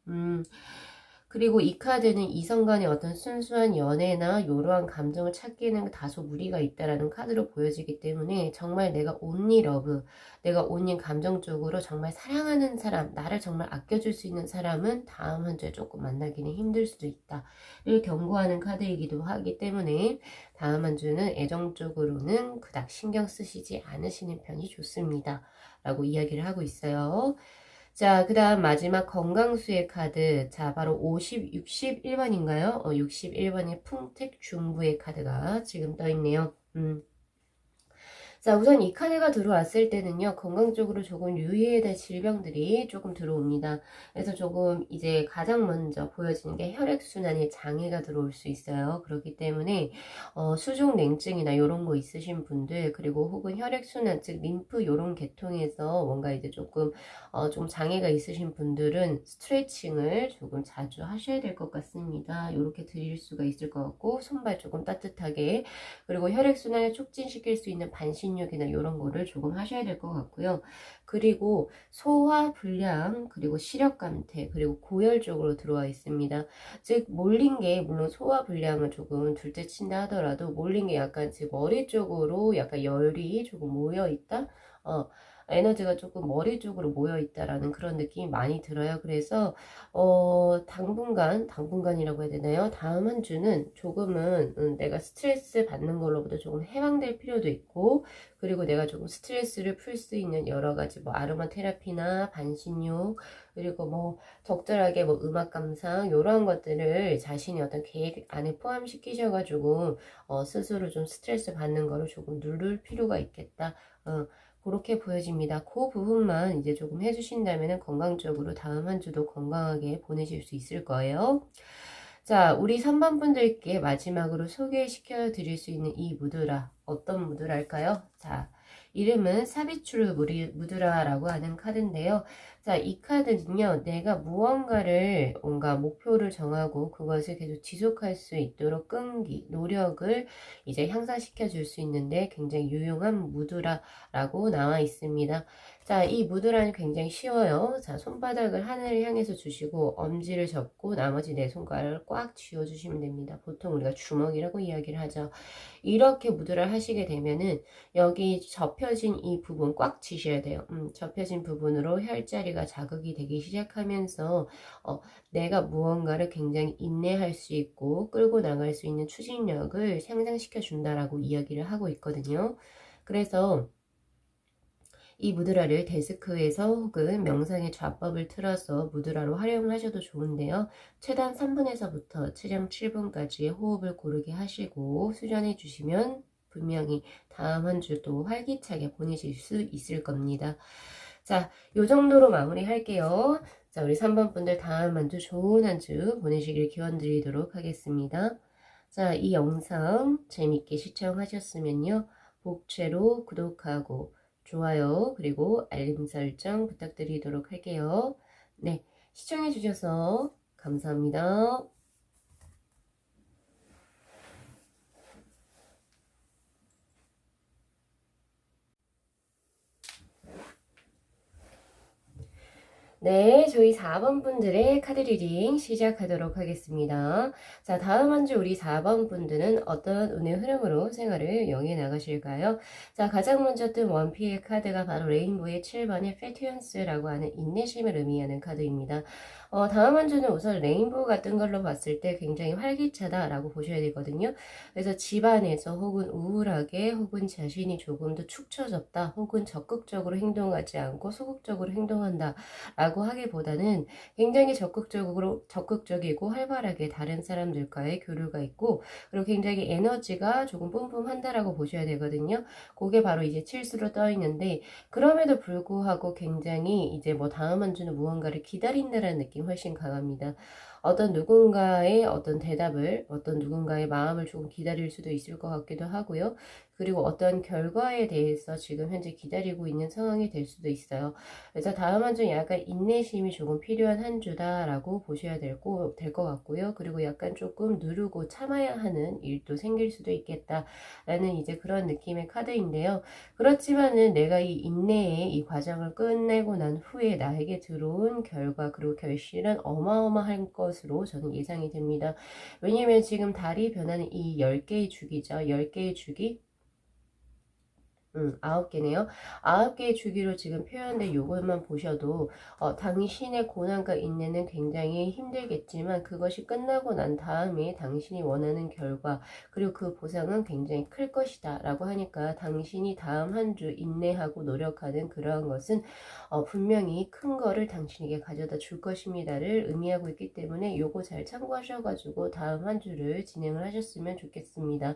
A: 그리고 이 카드는 이성 간의 어떤 순수한 연애나 이러한 감정을 찾기에는 다소 무리가 있다라는 카드로 보여지기 때문에, 정말 내가 온리 러브, 내가 온리 감정적으로 정말 사랑하는 사람, 나를 정말 아껴줄 수 있는 사람은 다음 한 주에 조금 만나기는 힘들 수도 있다를 경고하는 카드이기도 하기 때문에 다음 한 주는 애정적으로는 그닥 신경 쓰시지 않으시는 편이 좋습니다 라고 이야기를 하고 있어요. 자, 그 다음 마지막 건강수의 카드. 자, 바로 61번인가요? 61번의 풍택 중부의 카드가 지금 떠있네요. 자, 우선 이 카드가 들어왔을 때는요, 건강 쪽으로 조금 유의해야 될 질병들이 조금 들어옵니다. 그래서 조금 이제 가장 먼저 보여지는 게 혈액순환에 장애가 들어올 수 있어요. 그렇기 때문에, 수족냉증이나 이런 거 있으신 분들, 그리고 혹은 혈액순환, 즉, 림프 요런 계통에서 뭔가 이제 조금, 좀 장애가 있으신 분들은 스트레칭을 조금 자주 하셔야 될 것 같습니다. 이렇게 드릴 수가 있을 것 같고, 손발 조금 따뜻하게, 그리고 혈액순환을 촉진시킬 수 있는 반신욕이나 이런 거를 조금 하셔야 될 것 같고요. 그리고 소화불량, 그리고 시력감퇴, 그리고 고열 쪽으로 들어와 있습니다. 즉 몰린 게 물론 소화불량을 조금 둘째 친다 하더라도 몰린 게 약간 즉 머리 쪽으로 약간 열이 조금 모여 있다. 에너지가 조금 머리 쪽으로 모여 있다라는 그런 느낌이 많이 들어요. 그래서 당분간이라고 해야 되나요? 다음 한 주는 조금은 내가 스트레스 받는 걸로부터 조금 해방될 필요도 있고, 그리고 내가 조금 스트레스를 풀 수 있는 여러 가지 뭐 아로마 테라피나 반신욕, 그리고 뭐 적절하게 뭐 음악 감상 이런 것들을 자신이 어떤 계획 안에 포함시키셔가지고 스스로 좀 스트레스 받는 거를 조금 누를 필요가 있겠다. 그렇게 보여집니다. 그 부분만 이제 조금 해주신다면 건강적으로 다음 한 주도 건강하게 보내실 수 있을 거예요. 자, 우리 3번 분들께 마지막으로 소개시켜 드릴 수 있는 이 무드라, 어떤 무드라일까요? 자, 이름은 사비추르 무드라라고 하는 카드인데요. 자, 이 카드는요, 내가 무언가를 뭔가 목표를 정하고 그것을 계속 지속할 수 있도록 끈기, 노력을 이제 향상시켜 줄 수 있는데 굉장히 유용한 무드라라고 나와 있습니다. 자, 이 무드라는 굉장히 쉬워요. 자, 손바닥을 하늘을 향해서 주시고 엄지를 접고 나머지 네 손가락을 꽉 쥐어주시면 됩니다. 보통 우리가 주먹이라고 이야기를 하죠. 이렇게 무드를 하시게 되면은 여기 접혀진 이 부분 꽉 쥐셔야 돼요. 접혀진 부분으로 혈자리가 자극이 되기 시작하면서 내가 무언가를 굉장히 인내할 수 있고 끌고 나갈 수 있는 추진력을 향상시켜 준다라고 이야기를 하고 있거든요. 그래서 이 무드라를 데스크에서 혹은 명상의 좌법을 틀어서 무드라로 활용을 하셔도 좋은데요. 최단 3분에서부터 최장 7분까지의 호흡을 고르게 하시고 수련해 주시면 분명히 다음 한 주도 활기차게 보내실 수 있을 겁니다. 자, 요 정도로 마무리 할게요. 자, 우리 3번 분들 다음 한 주 좋은 한 주 보내시길 기원 드리도록 하겠습니다. 자, 이 영상 재밌게 시청하셨으면요. 복채로 구독하고 좋아요, 그리고 알림 설정 부탁드리도록 할게요. 네, 시청해주셔서 감사합니다. 네, 저희 4번 분들의 카드 리딩 시작하도록 하겠습니다. 자, 다음 한 주 우리 4번 분들은 어떤 운의 흐름으로 생활을 영해 나가실까요? 자, 가장 먼저 뜬 원피의 카드가 바로 레인보의 7번의 페티언스라고 하는 인내심을 의미하는 카드입니다. 다음 한 주는 우선 레인보우가 뜬 걸로 봤을 때 굉장히 활기차다라고 보셔야 되거든요. 그래서 집안에서 혹은 우울하게 혹은 자신이 조금 더 축 처졌다 혹은 적극적으로 행동하지 않고 소극적으로 행동한다 라고 하기보다는 굉장히 적극적이고 활발하게 다른 사람들과의 교류가 있고, 그리고 굉장히 에너지가 조금 뿜뿜한다라고 보셔야 되거든요. 그게 바로 이제 칠수로 떠 있는데, 그럼에도 불구하고 굉장히 이제 뭐 다음 한 주는 무언가를 기다린다라는 느낌 훨씬 강합니다. 어떤 누군가의 어떤 대답을, 어떤 누군가의 마음을 조금 기다릴 수도 있을 것 같기도 하고요. 그리고 어떤 결과에 대해서 지금 현재 기다리고 있는 상황이 될 수도 있어요. 그래서 다음 한 주는 약간 인내심이 조금 필요한 한 주다라고 보셔야 될 것 같고요. 그리고 약간 조금 누르고 참아야 하는 일도 생길 수도 있겠다라는 이제 그런 느낌의 카드인데요. 그렇지만은 내가 이 인내의 이 과정을 끝내고 난 후에 나에게 들어온 결과 그리고 결실은 어마어마한 것으로 저는 예상이 됩니다. 왜냐면 지금 달이 변하는 이 10개의 주기죠. 10개의 주기 9개네요. 9개의 주기로 지금 표현된 요것만 보셔도 당신의 고난과 인내는 굉장히 힘들겠지만 그것이 끝나고 난 다음에 당신이 원하는 결과 그리고 그 보상은 굉장히 클 것이다 라고 하니까 당신이 다음 한 주 인내하고 노력하는 그러한 것은 분명히 큰 거를 당신에게 가져다 줄 것입니다를 의미하고 있기 때문에 요거 잘 참고하셔가지고 다음 한 주를 진행을 하셨으면 좋겠습니다.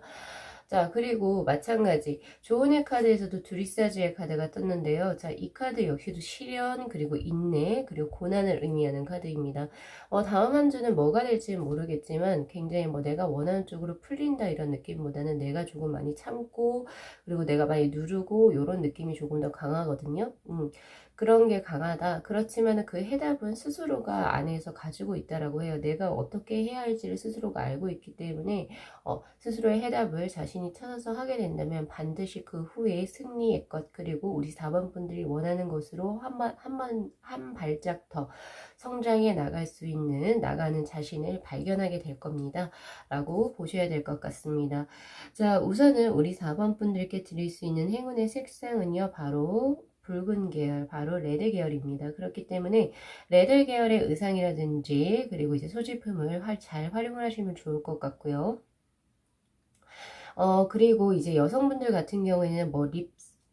A: 자, 그리고 마찬가지 조은의 카드에서도 두리사지의 카드가 떴는데요. 자, 이 카드 역시도 시련, 그리고 인내, 그리고 고난을 의미하는 카드입니다. 다음 한 주는 뭐가 될지는 모르겠지만 굉장히 뭐 내가 원하는 쪽으로 풀린다 이런 느낌보다는 내가 조금 많이 참고, 그리고 내가 많이 누르고 이런 느낌이 조금 더 강하거든요. 그런 게 강하다. 그렇지만 그 해답은 스스로가 안에서 가지고 있다라고 해요. 내가 어떻게 해야 할지를 스스로가 알고 있기 때문에 스스로의 해답을 자신이 찾아서 하게 된다면 반드시 그 후에 승리의 것, 그리고 우리 4번 분들이 원하는 것으로 한 발짝 더 성장해 나갈 수 있는, 나가는 자신을 발견하게 될 겁니다. 라고 보셔야 될 것 같습니다. 자, 우선은 우리 4번 분들께 드릴 수 있는 행운의 색상은요, 바로 붉은 계열, 바로 레드 계열입니다. 그렇기 때문에 레드 계열의 의상이라든지 그리고 이제 소지품을 잘 활용을 하시면 좋을 것 같고요. 그리고 이제 여성분들 같은 경우에는 뭐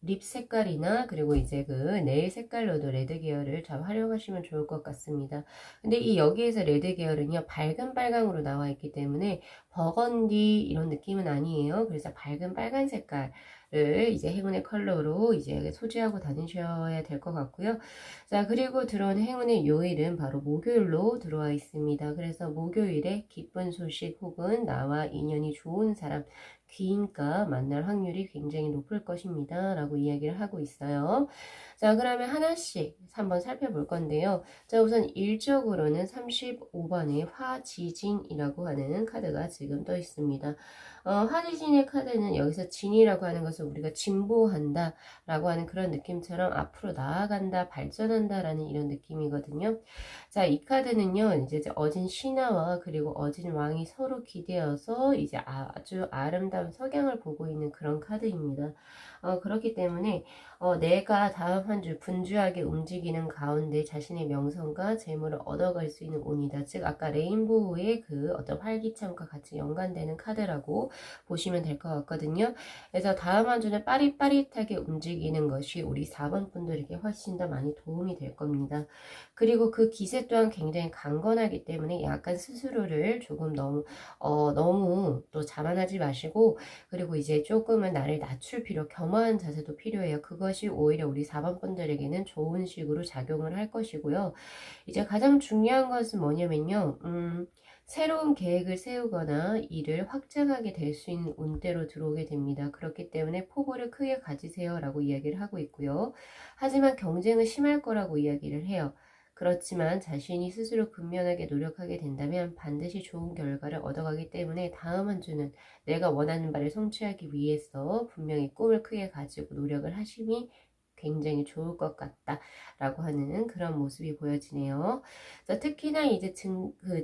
A: 립 색깔이나 그리고 이제 그 네일 색깔로도 레드 계열을 잘 활용하시면 좋을 것 같습니다. 근데 이 여기에서 레드 계열은요, 밝은 빨강으로 나와 있기 때문에 버건디 이런 느낌은 아니에요. 그래서 밝은 빨간 색깔 를 이제 행운의 컬러로 이제 소지하고 다니셔야 될 것 같고요. 자, 그리고 들어온 행운의 요일은 바로 목요일로 들어와 있습니다. 그래서 목요일에 기쁜 소식 혹은 나와 인연이 좋은 사람, 귀인과 만날 확률이 굉장히 높을 것입니다. 라고 이야기를 하고 있어요. 자, 그러면 하나씩 한번 살펴볼 건데요. 자, 우선 일적으로는 35번의 화지진이라고 하는 카드가 지금 떠 있습니다. 화지진의 카드는 여기서 진이라고 하는 것을 우리가 진보한다 라고 하는 그런 느낌처럼 앞으로 나아간다, 발전한다 라는 이런 느낌이거든요. 자, 이 카드는요, 이제 어진 신하와 그리고 어진 왕이 서로 기대어서 이제 아주 아름다운 석양을 보고 있는 그런 카드입니다. 그렇기 때문에 내가 다음 한 주 분주하게 움직이는 가운데 자신의 명성과 재물을 얻어갈 수 있는 운이다. 즉 아까 레인보우의 그 어떤 활기참과 같이 연관되는 카드라고 보시면 될 것 같거든요. 그래서 다음 한 주는 빠릿빠릿하게 움직이는 것이 우리 4번 분들에게 훨씬 더 많이 도움이 될 겁니다. 그리고 그 기세 또한 굉장히 강건하기 때문에 약간 스스로를 조금 너무 또 자만하지 마시고, 그리고 이제 조금은 나를 낮출 겸허한 자세도 필요해요. 그것이 오히려 우리 4번 분들에게는 좋은 식으로 작용을 할 것이고요. 이제 가장 중요한 것은 뭐냐면요. 새로운 계획을 세우거나 일을 확장하게 될 수 있는 운대로 들어오게 됩니다. 그렇기 때문에 포부를 크게 가지세요 라고 이야기를 하고 있고요. 하지만 경쟁은 심할 거라고 이야기를 해요. 그렇지만 자신이 스스로 근면하게 노력하게 된다면 반드시 좋은 결과를 얻어가기 때문에 다음 한 주는 내가 원하는 바를 성취하기 위해서 분명히 꿈을 크게 가지고 노력을 하심이 굉장히 좋을 것 같다 라고 하는 그런 모습이 보여지네요. 자, 특히나 이제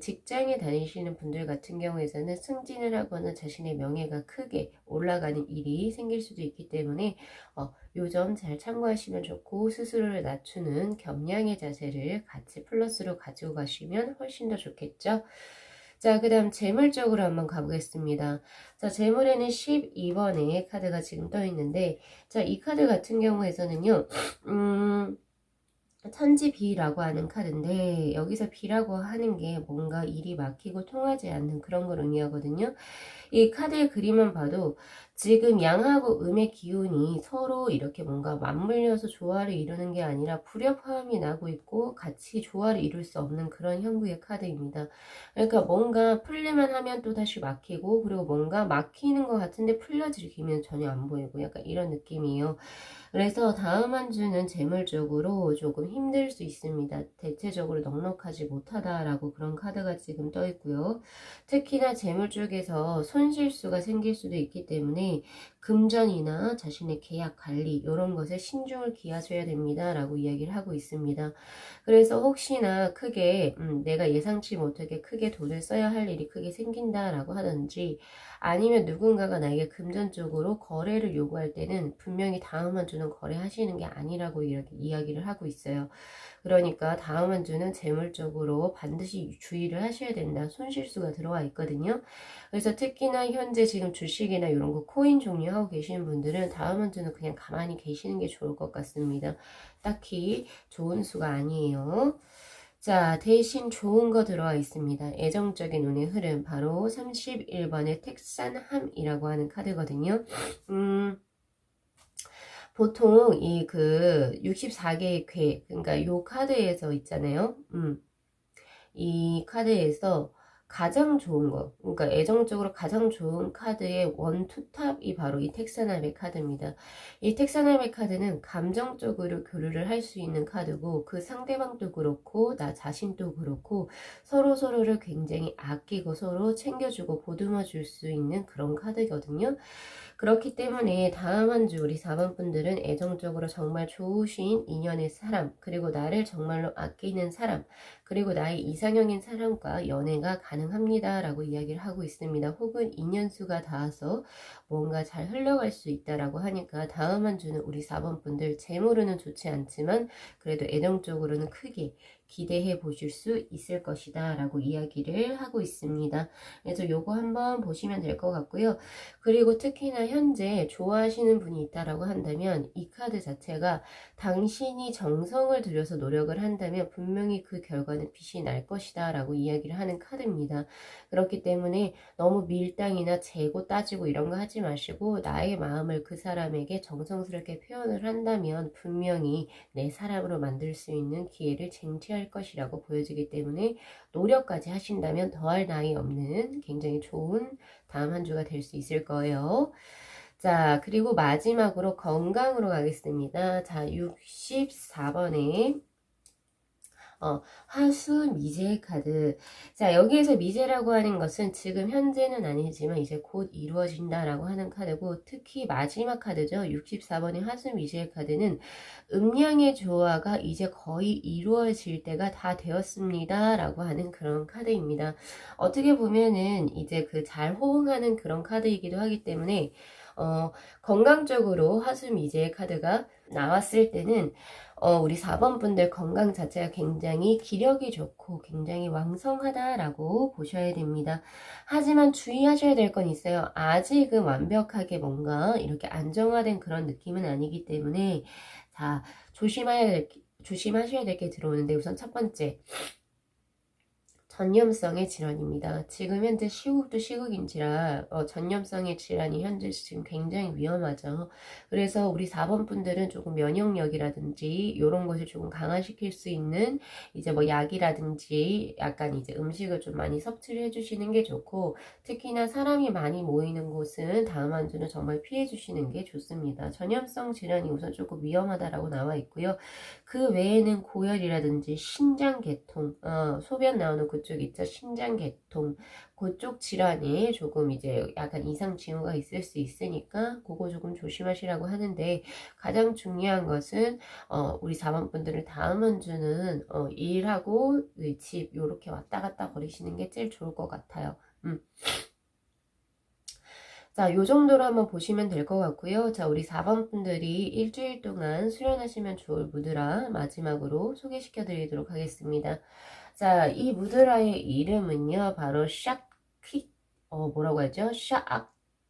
A: 직장에 다니시는 분들 같은 경우에는 승진을 하거나 자신의 명예가 크게 올라가는 일이 생길 수도 있기 때문에 요 점 잘 참고하시면 좋고, 스스로를 낮추는 겸양의 자세를 같이 플러스로 가지고 가시면 훨씬 더 좋겠죠. 자, 그 다음 재물적으로 한번 가보겠습니다. 자, 재물에는 12번의 카드가 지금 떠 있는데, 자, 이 카드 같은 경우에서는요, 천지비라고 하는 카드인데, 여기서 비라고 하는 게 뭔가 일이 막히고 통하지 않는 그런 걸 의미하거든요. 이 카드의 그림만 봐도 지금 양하고 음의 기운이 서로 이렇게 뭔가 맞물려서 조화를 이루는 게 아니라 불협화음이 나고 있고 같이 조화를 이룰 수 없는 그런 형국의 카드입니다. 그러니까 뭔가 풀리만 하면 또 다시 막히고, 그리고 뭔가 막히는 것 같은데 풀려질 기미는 전혀 안 보이고 약간 이런 느낌이에요. 그래서 다음 한 주는 재물적으로 조금 힘들 수 있습니다. 대체적으로 넉넉하지 못하다라고 그런 카드가 지금 떠 있고요. 특히나 재물 쪽에서 손실수가 생길 수도 있기 때문에 금전이나 자신의 계약 관리 이런 것에 신중을 기하셔야 됩니다 라고 이야기를 하고 있습니다. 그래서 혹시나 크게 내가 예상치 못하게 크게 돈을 써야 할 일이 크게 생긴다 라고 하든지, 아니면 누군가가 나에게 금전적으로 거래를 요구할 때는 분명히 다음 한 주는 거래하시는 게 아니라고 이렇게 이야기를 하고 있어요. 그러니까 다음 한 주는 재물적으로 반드시 주의를 하셔야 된다. 손실수가 들어와 있거든요. 그래서 특히나 현재 지금 주식이나 이런 거 코인 종류 하고 계시는 분들은 다음 한 주는 그냥 가만히 계시는 게 좋을 것 같습니다. 딱히 좋은 수가 아니에요. 자, 대신 좋은 거 들어와 있습니다. 애정적인 운의 흐름, 바로 31번의 택산함이라고 하는 카드거든요. 보통 이 그 64개의 궤, 그러니까 요 카드에서 있잖아요. 이 카드에서 가장 좋은 거, 그러니까 애정적으로 가장 좋은 카드의 원, 투탑이 바로 이 텍사나베 카드입니다. 이 텍사나베 카드는 감정적으로 교류를 할 수 있는 카드고, 그 상대방도 그렇고 나 자신도 그렇고 서로를 굉장히 아끼고 서로 챙겨주고 보듬어 줄 수 있는 그런 카드거든요. 그렇기 때문에 다음 한 주 우리 4번 분들은 애정적으로 정말 좋으신 인연의 사람, 그리고 나를 정말로 아끼는 사람, 그리고 나의 이상형인 사람과 연애가 가능합니다 라고 이야기를 하고 있습니다. 혹은 인연수가 닿아서 뭔가 잘 흘러갈 수 있다라고 하니까 다음 한 주는 우리 4번 분들 재물로는 좋지 않지만 그래도 애정적으로는 크게 기대해 보실 수 있을 것이다 라고 이야기를 하고 있습니다. 그래서 요거 한번 보시면 될 것 같고요. 그리고 특히나 현재 좋아하시는 분이 있다라고 한다면 이 카드 자체가 당신이 정성을 들여서 노력을 한다면 분명히 그 결과는 빛이 날 것이다 라고 이야기를 하는 카드입니다. 그렇기 때문에 너무 밀당이나 재고 따지고 이런 거 하지 마시고 나의 마음을 그 사람에게 정성스럽게 표현을 한다면 분명히 내 사람으로 만들 수 있는 기회를 쟁취할 것이라고 보여지기 때문에 노력까지 하신다면 더할 나위 없는 굉장히 좋은 다음 한 주가 될 수 있을 거예요. 자, 그리고 마지막으로 건강으로 가겠습니다. 자, 64번에 화수 미제 카드. 자, 여기에서 미제라고 하는 것은 지금 현재는 아니지만 이제 곧 이루어진다라고 하는 카드고, 특히 마지막 카드죠. 64번의 화수 미제 카드는 음양의 조화가 이제 거의 이루어질 때가 다 되었습니다 라고 하는 그런 카드입니다. 어떻게 보면은 이제 그 잘 호응하는 그런 카드이기도 하기 때문에 건강적으로 화수 미제 카드가 나왔을 때는 우리 4번 분들 건강 자체가 굉장히 기력이 좋고 굉장히 왕성하다라고 보셔야 됩니다. 하지만 주의하셔야 될 건 있어요. 아직은 완벽하게 뭔가 이렇게 안정화된 그런 느낌은 아니기 때문에 자, 조심하셔야 될 게 들어오는데, 우선 첫 번째, 전염성의 질환입니다. 지금 현재 시국도 시국인지라 전염성의 질환이 현재 지금 굉장히 위험하죠. 그래서 우리 4번 분들은 조금 면역력이라든지 이런 것을 조금 강화시킬 수 있는 이제 뭐 약이라든지 약간 이제 음식을 좀 많이 섭취를 해주시는 게 좋고, 특히나 사람이 많이 모이는 곳은 다음 한 주는 정말 피해 주시는 게 좋습니다. 전염성 질환이 우선 조금 위험하다라고 나와 있고요. 그 외에는 고열이라든지 신장계통, 소변 나오는 그쪽 있죠. 신장계통, 그쪽 질환에 조금 이제 약간 이상 징후가 있을 수 있으니까 그거 조금 조심하시라고 하는데, 가장 중요한 것은 우리 4번 분들은 다음 한 주는 일하고 집 요렇게 왔다 갔다 거리시는 게 제일 좋을 것 같아요. 자, 요 정도로 한번 보시면 될 것 같고요. 자, 우리 4번 분들이 일주일 동안 수련하시면 좋을 무드라 마지막으로 소개시켜 드리도록 하겠습니다. 자, 이 무드라의 이름은요, 바로 샤키, 뭐라고 하죠?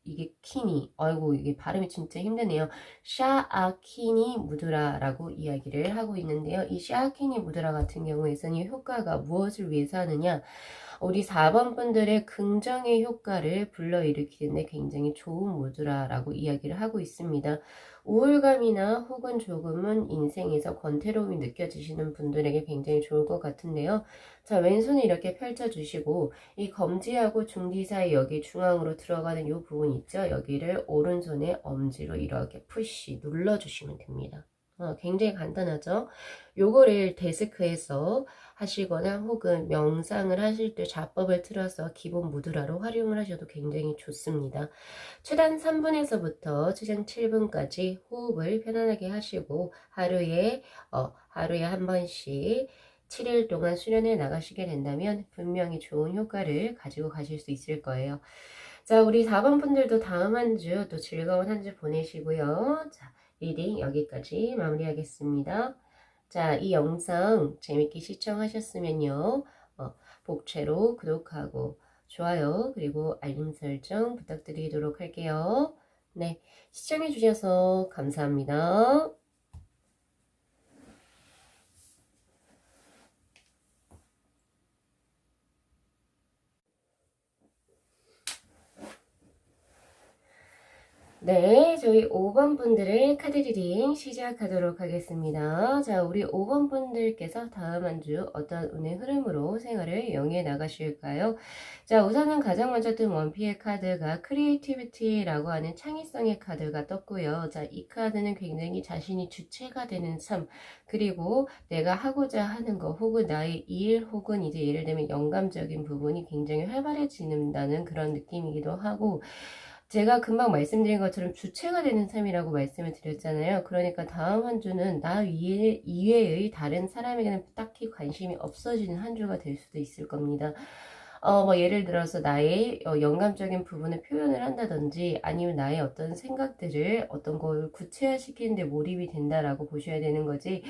A: 이게 키니, 아이고, 이게 발음이 진짜 힘드네요. 샤아키니 무드라라고 이야기를 하고 있는데요. 이 샤아키니 무드라 같은 경우에서는 이 효과가 무엇을 위해서 하느냐? 우리 4번 분들의 긍정의 효과를 불러일으키는데 굉장히 좋은 무드라라고 이야기를 하고 있습니다. 우울감이나 혹은 조금은 인생에서 권태로움이 느껴지시는 분들에게 굉장히 좋을 것 같은데요. 자, 왼손을 이렇게 펼쳐주시고 이 검지하고 중지 사이 여기 중앙으로 들어가는 이 부분 있죠? 여기를 오른손의 엄지로 이렇게 푸시 눌러주시면 됩니다. 굉장히 간단하죠? 요거를 데스크에서 하시거나 혹은 명상을 하실 때 좌법을 틀어서 기본 무드라로 활용을 하셔도 굉장히 좋습니다. 최단 3분에서부터 최장 7분까지 호흡을 편안하게 하시고 하루에 한 번씩 7일 동안 수련해 나가시게 된다면 분명히 좋은 효과를 가지고 가실 수 있을 거예요. 자, 우리 4번 분들도 다음 한 주 또 즐거운 한 주 보내시고요. 자, 리딩 여기까지 마무리하겠습니다. 자, 이 영상 재밌게 시청하셨으면요. 복채로 구독하고 좋아요 그리고 알림 설정 부탁드리도록 할게요. 네, 시청해주셔서 감사합니다. 네, 저희 5번 분들의 카드 리딩 시작하도록 하겠습니다. 자, 우리 5번 분들께서 다음 한 주 어떤 운의 흐름으로 생활을 영위해 나가실까요? 자, 우선은 가장 먼저 뜬 원피의 카드가 크리에이티비티라고 하는 창의성의 카드가 떴고요. 자, 이 카드는 굉장히 자신이 주체가 되는 삶, 그리고 내가 하고자 하는 거, 혹은 나의 일, 혹은 이제 예를 들면 영감적인 부분이 굉장히 활발해진다는 그런 느낌이기도 하고, 제가 금방 말씀드린 것처럼 주체가 되는 삶이라고 말씀을 드렸잖아요. 그러니까 다음 한 주는 나 이외의 다른 사람에게는 딱히 관심이 없어지는 한 주가 될 수도 있을 겁니다. 뭐 예를 들어서 나의 영감적인 부분을 표현을 한다든지, 아니면 나의 어떤 생각들을 어떤 걸 구체화시키는 데 몰입이 된다라고 보셔야 되는 거지,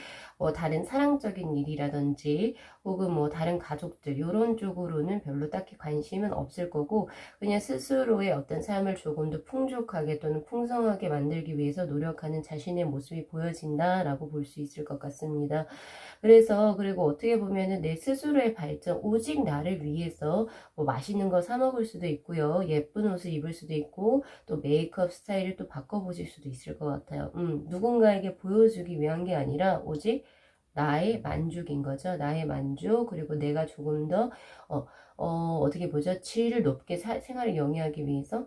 A: 다른 사랑적인 일이라든지 혹은 뭐 다른 가족들 이런 쪽으로는 별로 딱히 관심은 없을 거고, 그냥 스스로의 어떤 삶을 조금 더 풍족하게 또는 풍성하게 만들기 위해서 노력하는 자신의 모습이 보여진다라고 볼 수 있을 것 같습니다. 그래서 그리고 어떻게 보면은 내 스스로의 발전, 오직 나를 위해서 뭐 맛있는 거 사 먹을 수도 있고요. 예쁜 옷을 입을 수도 있고, 또 메이크업 스타일을 또 바꿔보실 수도 있을 것 같아요. 누군가에게 보여주기 위한 게 아니라 오직 나의 만족인 거죠. 나의 만족, 그리고 내가 조금 더, 어떻게 보죠? 질을 높게 생활을 영위하기 위해서,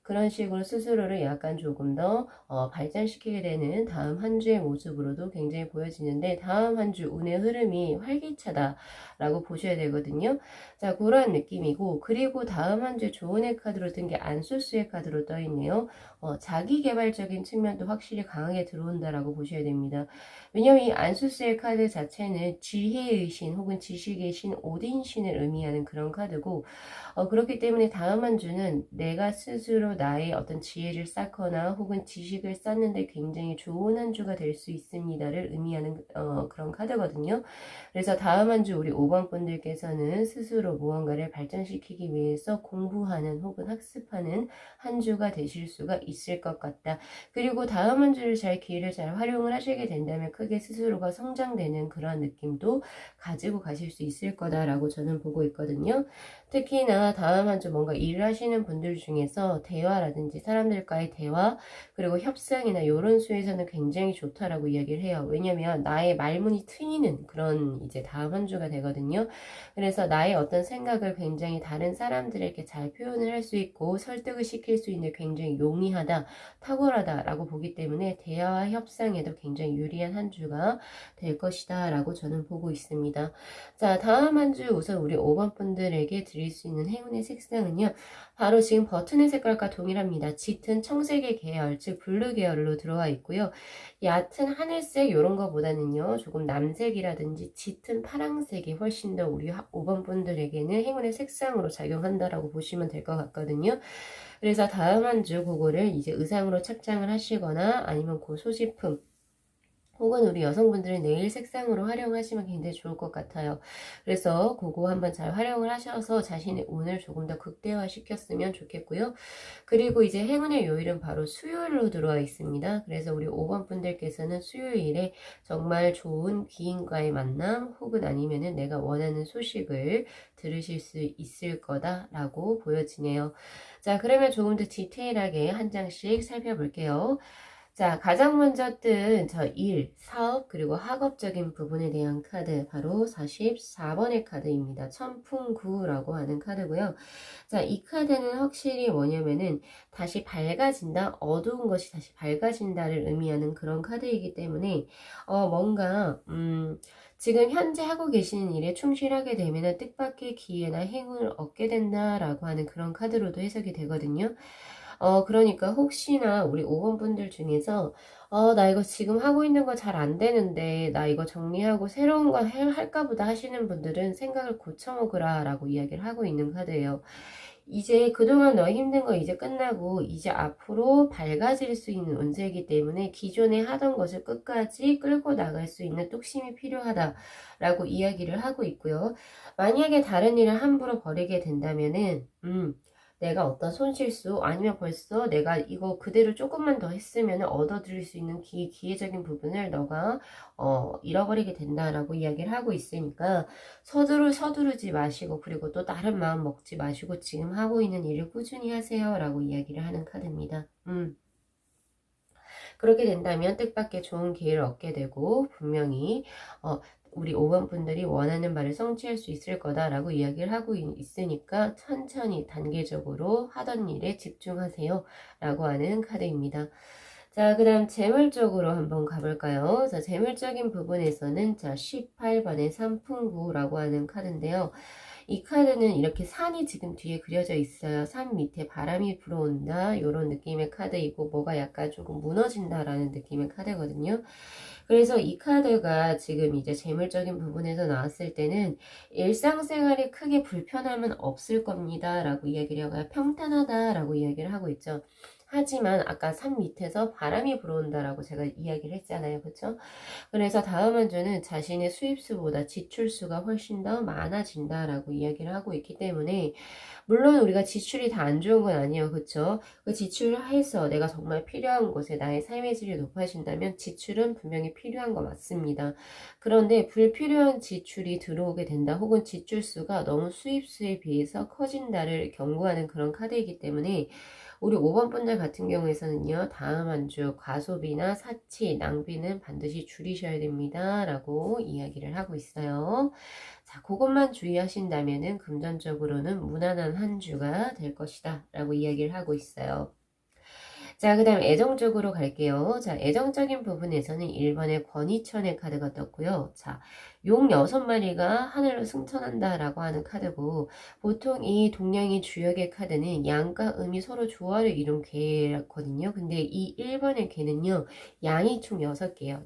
A: 그런 식으로 스스로를 약간 조금 더, 발전시키게 되는 다음 한 주의 모습으로도 굉장히 보여지는데, 다음 한 주 운의 흐름이 활기차다라고 보셔야 되거든요. 자, 그런 느낌이고, 그리고 다음 한 주 조언의 카드로 든 게 안소스의 카드로 떠 있네요. 자기 개발적인 측면도 확실히 강하게 들어온다라고 보셔야 됩니다. 왜냐면 이 안수스의 카드 자체는 지혜의 신 혹은 지식의 신 오딘 신을 의미하는 그런 카드고, 그렇기 때문에 다음 한 주는 내가 스스로 나의 어떤 지혜를 쌓거나 혹은 지식을 쌓는데 굉장히 좋은 한 주가 될 수 있습니다를 의미하는 그런 카드거든요. 그래서 다음 한 주 우리 5번 분들께서는 스스로 무언가를 발전시키기 위해서 공부하는 혹은 학습하는 한 주가 되실 수가 있을 것 같다. 그리고 다음 한 주를 기회를 잘 활용을 하시게 된다면 크게 스스로가 성장되는 그런 느낌도 가지고 가실 수 있을 거다라고 저는 보고 있거든요. 특히나 다음 한 주 뭔가 일을 하시는 분들 중에서 대화라든지 사람들과의 대화, 그리고 협상이나 이런 수에서는 굉장히 좋다라고 이야기를 해요. 왜냐면 나의 말문이 트이는 그런 이제 다음 한 주가 되거든요. 그래서 나의 어떤 생각을 굉장히 다른 사람들에게 잘 표현을 할 수 있고 설득을 시킬 수 있는 굉장히 용이하다, 탁월하다라고 보기 때문에 대화와 협상에도 굉장히 유리한 한 주가 될 것이다 라고 저는 보고 있습니다. 자, 다음 한 주 우선 우리 5번 분들에게 드릴 수 있는 행운의 색상은요, 바로 지금 버튼의 색깔과 동일합니다. 짙은 청색의 계열, 즉 블루 계열로 들어와 있고요. 얕은 하늘색 이런 거보다는요, 조금 남색이라든지 짙은 파랑색이 훨씬 더 우리 5번 분들에게는 행운의 색상으로 작용한다라고 보시면 될 것 같거든요. 그래서 다음 한 주 그거를 이제 의상으로 착장을 하시거나, 아니면 그 소지품 혹은 우리 여성분들은 네일 색상으로 활용하시면 굉장히 좋을 것 같아요. 그래서 그거 한번 잘 활용을 하셔서 자신의 운을 조금 더 극대화 시켰으면 좋겠고요. 그리고 이제 행운의 요일은 바로 수요일로 들어와 있습니다. 그래서 우리 5번 분들께서는 수요일에 정말 좋은 귀인과의 만남, 혹은 아니면은 내가 원하는 소식을 들으실 수 있을 거다라고 보여지네요. 자, 그러면 조금 더 디테일하게 한 장씩 살펴볼게요. 자, 가장 먼저 뜬 저 일, 사업, 그리고 학업적인 부분에 대한 카드, 바로 44번의 카드입니다. 천풍구라고 하는 카드고요. 자, 이 카드는 확실히 뭐냐면은 다시 밝아진다, 어두운 것이 다시 밝아진다를 의미하는 그런 카드이기 때문에, 뭔가, 지금 현재 하고 계시는 일에 충실하게 되면은 뜻밖의 기회나 행운을 얻게 된다라고 하는 그런 카드로도 해석이 되거든요. 그러니까 혹시나 우리 5번 분들 중에서, 나 이거 지금 하고 있는 거 잘 안 되는데, 나 이거 정리하고 새로운 거 할까 보다 하시는 분들은 생각을 고쳐먹으라 라고 이야기를 하고 있는 카드예요. 이제 그동안 너 힘든 거 이제 끝나고, 이제 앞으로 밝아질 수 있는 운세이기 때문에 기존에 하던 것을 끝까지 끌고 나갈 수 있는 뚝심이 필요하다라고 이야기를 하고 있고요. 만약에 다른 일을 함부로 벌이게 된다면은, 내가 어떤 손실수, 아니면 벌써 내가 이거 그대로 조금만 더 했으면 얻어들일 수 있는 기회적인 부분을 너가 잃어버리게 된다라고 이야기를 하고 있으니까, 서두르지 마시고, 그리고 또 다른 마음 먹지 마시고 지금 하고 있는 일을 꾸준히 하세요 라고 이야기를 하는 카드입니다. 그렇게 된다면 뜻밖의 좋은 기회를 얻게 되고 분명히 우리 5번 분들이 원하는 바를 성취할 수 있을 거다라고 이야기를 하고 있으니까 천천히 단계적으로 하던 일에 집중하세요 라고 하는 카드입니다. 자, 그 다음 재물적으로 한번 가볼까요? 자, 재물적인 부분에서는 자 18번의 삼풍구라고 하는 카드인데요. 이 카드는 이렇게 산이 지금 뒤에 그려져 있어요. 산 밑에 바람이 불어온다 이런 느낌의 카드이고 뭐가 약간 조금 무너진다라는 느낌의 카드거든요. 그래서 이 카드가 지금 이제 재물적인 부분에서 나왔을 때는 일상생활에 크게 불편함은 없을 겁니다 라고 이야기를 하고 평탄하다 라고 이야기를 하고 있죠. 하지만 아까 산 밑에서 바람이 불어온다라고 제가 이야기를 했잖아요. 그렇죠? 그래서 다음 한 주는 자신의 수입수보다 지출수가 훨씬 더 많아진다라고 이야기를 하고 있기 때문에 물론 우리가 지출이 다 안 좋은 건 아니에요. 그쵸? 그 지출을 해서 내가 정말 필요한 곳에 나의 삶의 질이 높아진다면 지출은 분명히 필요한 거 맞습니다. 그런데 불필요한 지출이 들어오게 된다 혹은 지출수가 너무 수입수에 비해서 커진다를 경고하는 그런 카드이기 때문에 우리 5번 분들 같은 경우에서는요. 다음 한 주 과소비나 사치, 낭비는 반드시 줄이셔야 됩니다. 라고 이야기를 하고 있어요. 자, 그것만 주의하신다면은 금전적으로는 무난한 한 주가 될 것이다. 라고 이야기를 하고 있어요. 자, 그 다음 애정적으로 갈게요. 자, 애정적인 부분에서는 1번의 권위천의 카드가 떴고요. 자, 용 6마리가 하늘로 승천한다 라고 하는 카드고 보통 이 동양의 주역의 카드는 양과 음이 서로 조화를 이룬 개거든요. 근데 이 1번의 개는요. 양이 총 6개예요.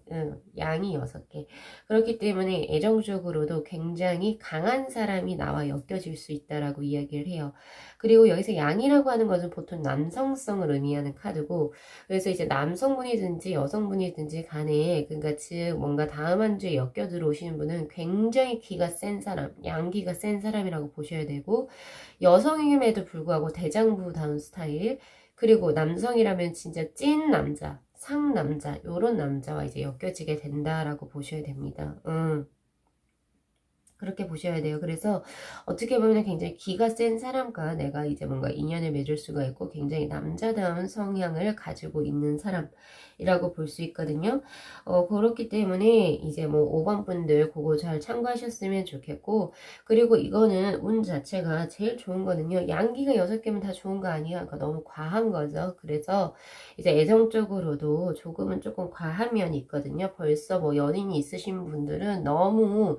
A: 양이 6개. 그렇기 때문에 애정적으로도 굉장히 강한 사람이 나와 엮여질 수 있다라고 이야기를 해요. 그리고 여기서 양이라고 하는 것은 보통 남성성을 의미하는 카드고 그래서 이제 남성분이든지 여성분이든지 간에 그러니까 즉 뭔가 다음 한 주에 엮여 들어오시는 분은 굉장히 기가 센 사람, 양기가 센 사람이라고 보셔야 되고 여성임에도 불구하고 대장부다운 스타일 그리고 남성이라면 진짜 찐 남자, 상남자 요런 남자와 이제 엮여지게 된다라고 보셔야 됩니다. 그렇게 보셔야 돼요. 그래서 어떻게 보면 굉장히 기가 센 사람과 내가 이제 뭔가 인연을 맺을 수가 있고 굉장히 남자다운 성향을 가지고 있는 사람이라고 볼 수 있거든요. 그렇기 때문에 이제 뭐 5번 분들 그거 잘 참고하셨으면 좋겠고 그리고 이거는 운 자체가 제일 좋은 거는요. 양기가 6개면 다 좋은 거 아니에요. 그러니까 너무 과한 거죠. 그래서 이제 애정적으로도 조금은 조금 과한 면이 있거든요. 벌써 뭐 연인이 있으신 분들은 너무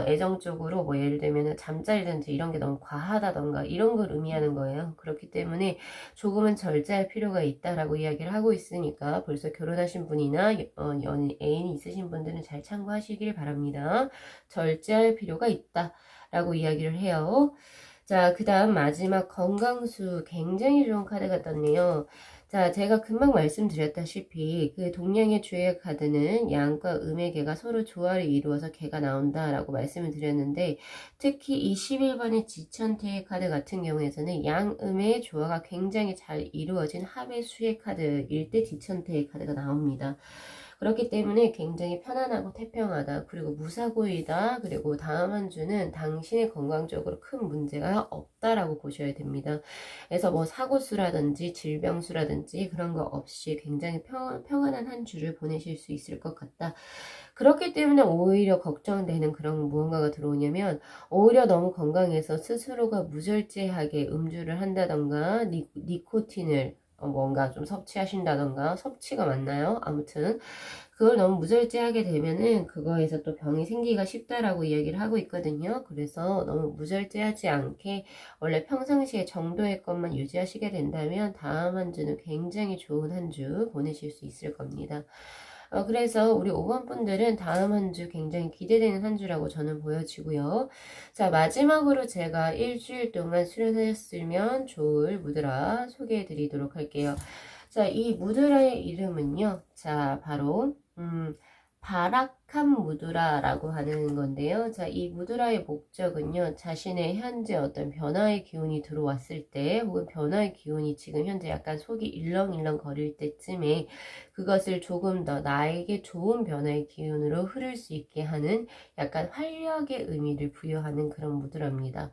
A: 애정적으로 뭐 예를 들면 잠잘든지 이런 게 너무 과하다던가 이런 걸 의미하는 거예요. 그렇기 때문에 조금은 절제할 필요가 있다라고 이야기를 하고 있으니까 벌써 결혼하신 분이나 애인이 있으신 분들은 잘 참고하시길 바랍니다. 절제할 필요가 있다라고 이야기를 해요. 자, 그 다음 마지막 건강수 굉장히 좋은 카드가 떴네요. 자, 제가 금방 말씀드렸다시피 그 동양의 주의 카드는 양과 음의 개가 서로 조화를 이루어서 개가 나온다라고 말씀을 드렸는데 특히 이 11번의 지천태의 카드 같은 경우에서는 양음의 조화가 굉장히 잘 이루어진 합의 수의 카드일 때 지천태의 카드가 나옵니다. 그렇기 때문에 굉장히 편안하고 태평하다. 그리고 무사고이다. 그리고 다음 한 주는 당신의 건강적으로 큰 문제가 없다라고 보셔야 됩니다. 그래서 뭐 사고수라든지 질병수라든지 그런 거 없이 굉장히 평안한 한 주를 보내실 수 있을 것 같다. 그렇기 때문에 오히려 걱정되는 그런 무언가가 들어오냐면 오히려 너무 건강해서 스스로가 무절제하게 음주를 한다던가 니코틴을 뭔가 좀 섭취하신다던가 섭취가 맞나요? 아무튼 그걸 너무 무절제하게 되면은 그거에서 또 병이 생기기가 쉽다라고 이야기를 하고 있거든요. 그래서 너무 무절제하지 않게 원래 평상시에 정도의 것만 유지하시게 된다면 다음 한 주는 굉장히 좋은 한 주 보내실 수 있을 겁니다. 그래서 우리 5번 분들은 다음 한 주 굉장히 기대되는 한 주라고 저는 보여지고요. 자, 마지막으로 제가 일주일 동안 수련하셨으면 좋을 무드라 소개해 드리도록 할게요. 자, 이 무드라의 이름은요. 자, 바로 바락한 무드라라고 하는 건데요. 자, 이 무드라의 목적은요. 자신의 현재 어떤 변화의 기운이 들어왔을 때 혹은 변화의 기운이 지금 현재 약간 속이 일렁일렁 거릴 때쯤에 그것을 조금 더 나에게 좋은 변화의 기운으로 흐를 수 있게 하는 약간 활력의 의미를 부여하는 그런 무드라입니다.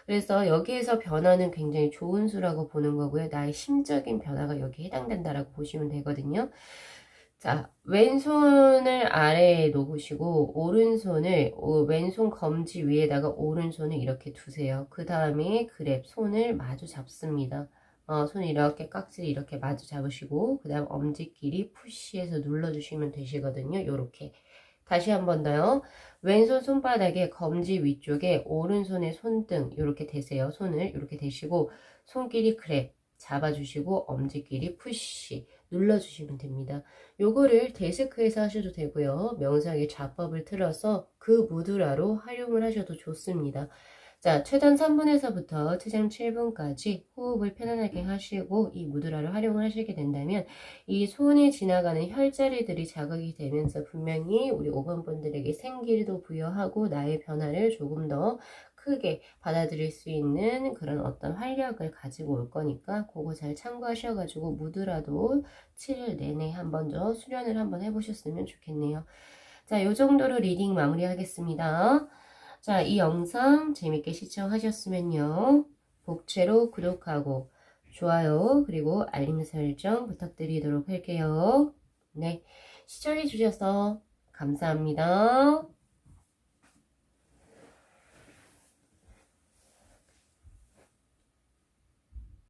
A: 그래서 여기에서 변화는 굉장히 좋은 수라고 보는 거고요. 나의 심적인 변화가 여기에 해당된다라고 보시면 되거든요. 자, 왼손을 아래에 놓으시고 오른손을 왼손 검지 위에다가 오른손을 이렇게 두세요. 그 다음에 그랩 손을 마주 잡습니다. 손 이렇게 깍지를 이렇게 마주 잡으시고 그 다음 엄지끼리 푸시해서 눌러주시면 되시거든요. 요렇게 다시 한 번 더요. 왼손 손바닥에 검지 위쪽에 오른손의 손등 이렇게 대세요. 손을 이렇게 대시고 손끼리 그랩 잡아주시고 엄지끼리 푸시 눌러주시면 됩니다. 요거를 데스크에서 하셔도 되고요. 명상의 좌법을 틀어서 그 무드라로 활용을 하셔도 좋습니다. 자, 최단 3분에서부터 최장 7분까지 호흡을 편안하게 하시고 이 무드라를 활용을 하시게 된다면 이 손에 지나가는 혈자리들이 자극이 되면서 분명히 우리 5번 분들에게 생기도 부여하고 나의 변화를 조금 더 크게 받아들일 수 있는 그런 어떤 활력을 가지고 올 거니까 그거 잘 참고하셔가지고 무드라도 7일 내내 한번 더 수련을 한번 해보셨으면 좋겠네요. 자, 요 정도로 리딩 마무리하겠습니다. 자, 이 영상 재밌게 시청하셨으면요. 복채로 구독하고 좋아요 그리고 알림 설정 부탁드리도록 할게요. 네, 시청해 주셔서 감사합니다.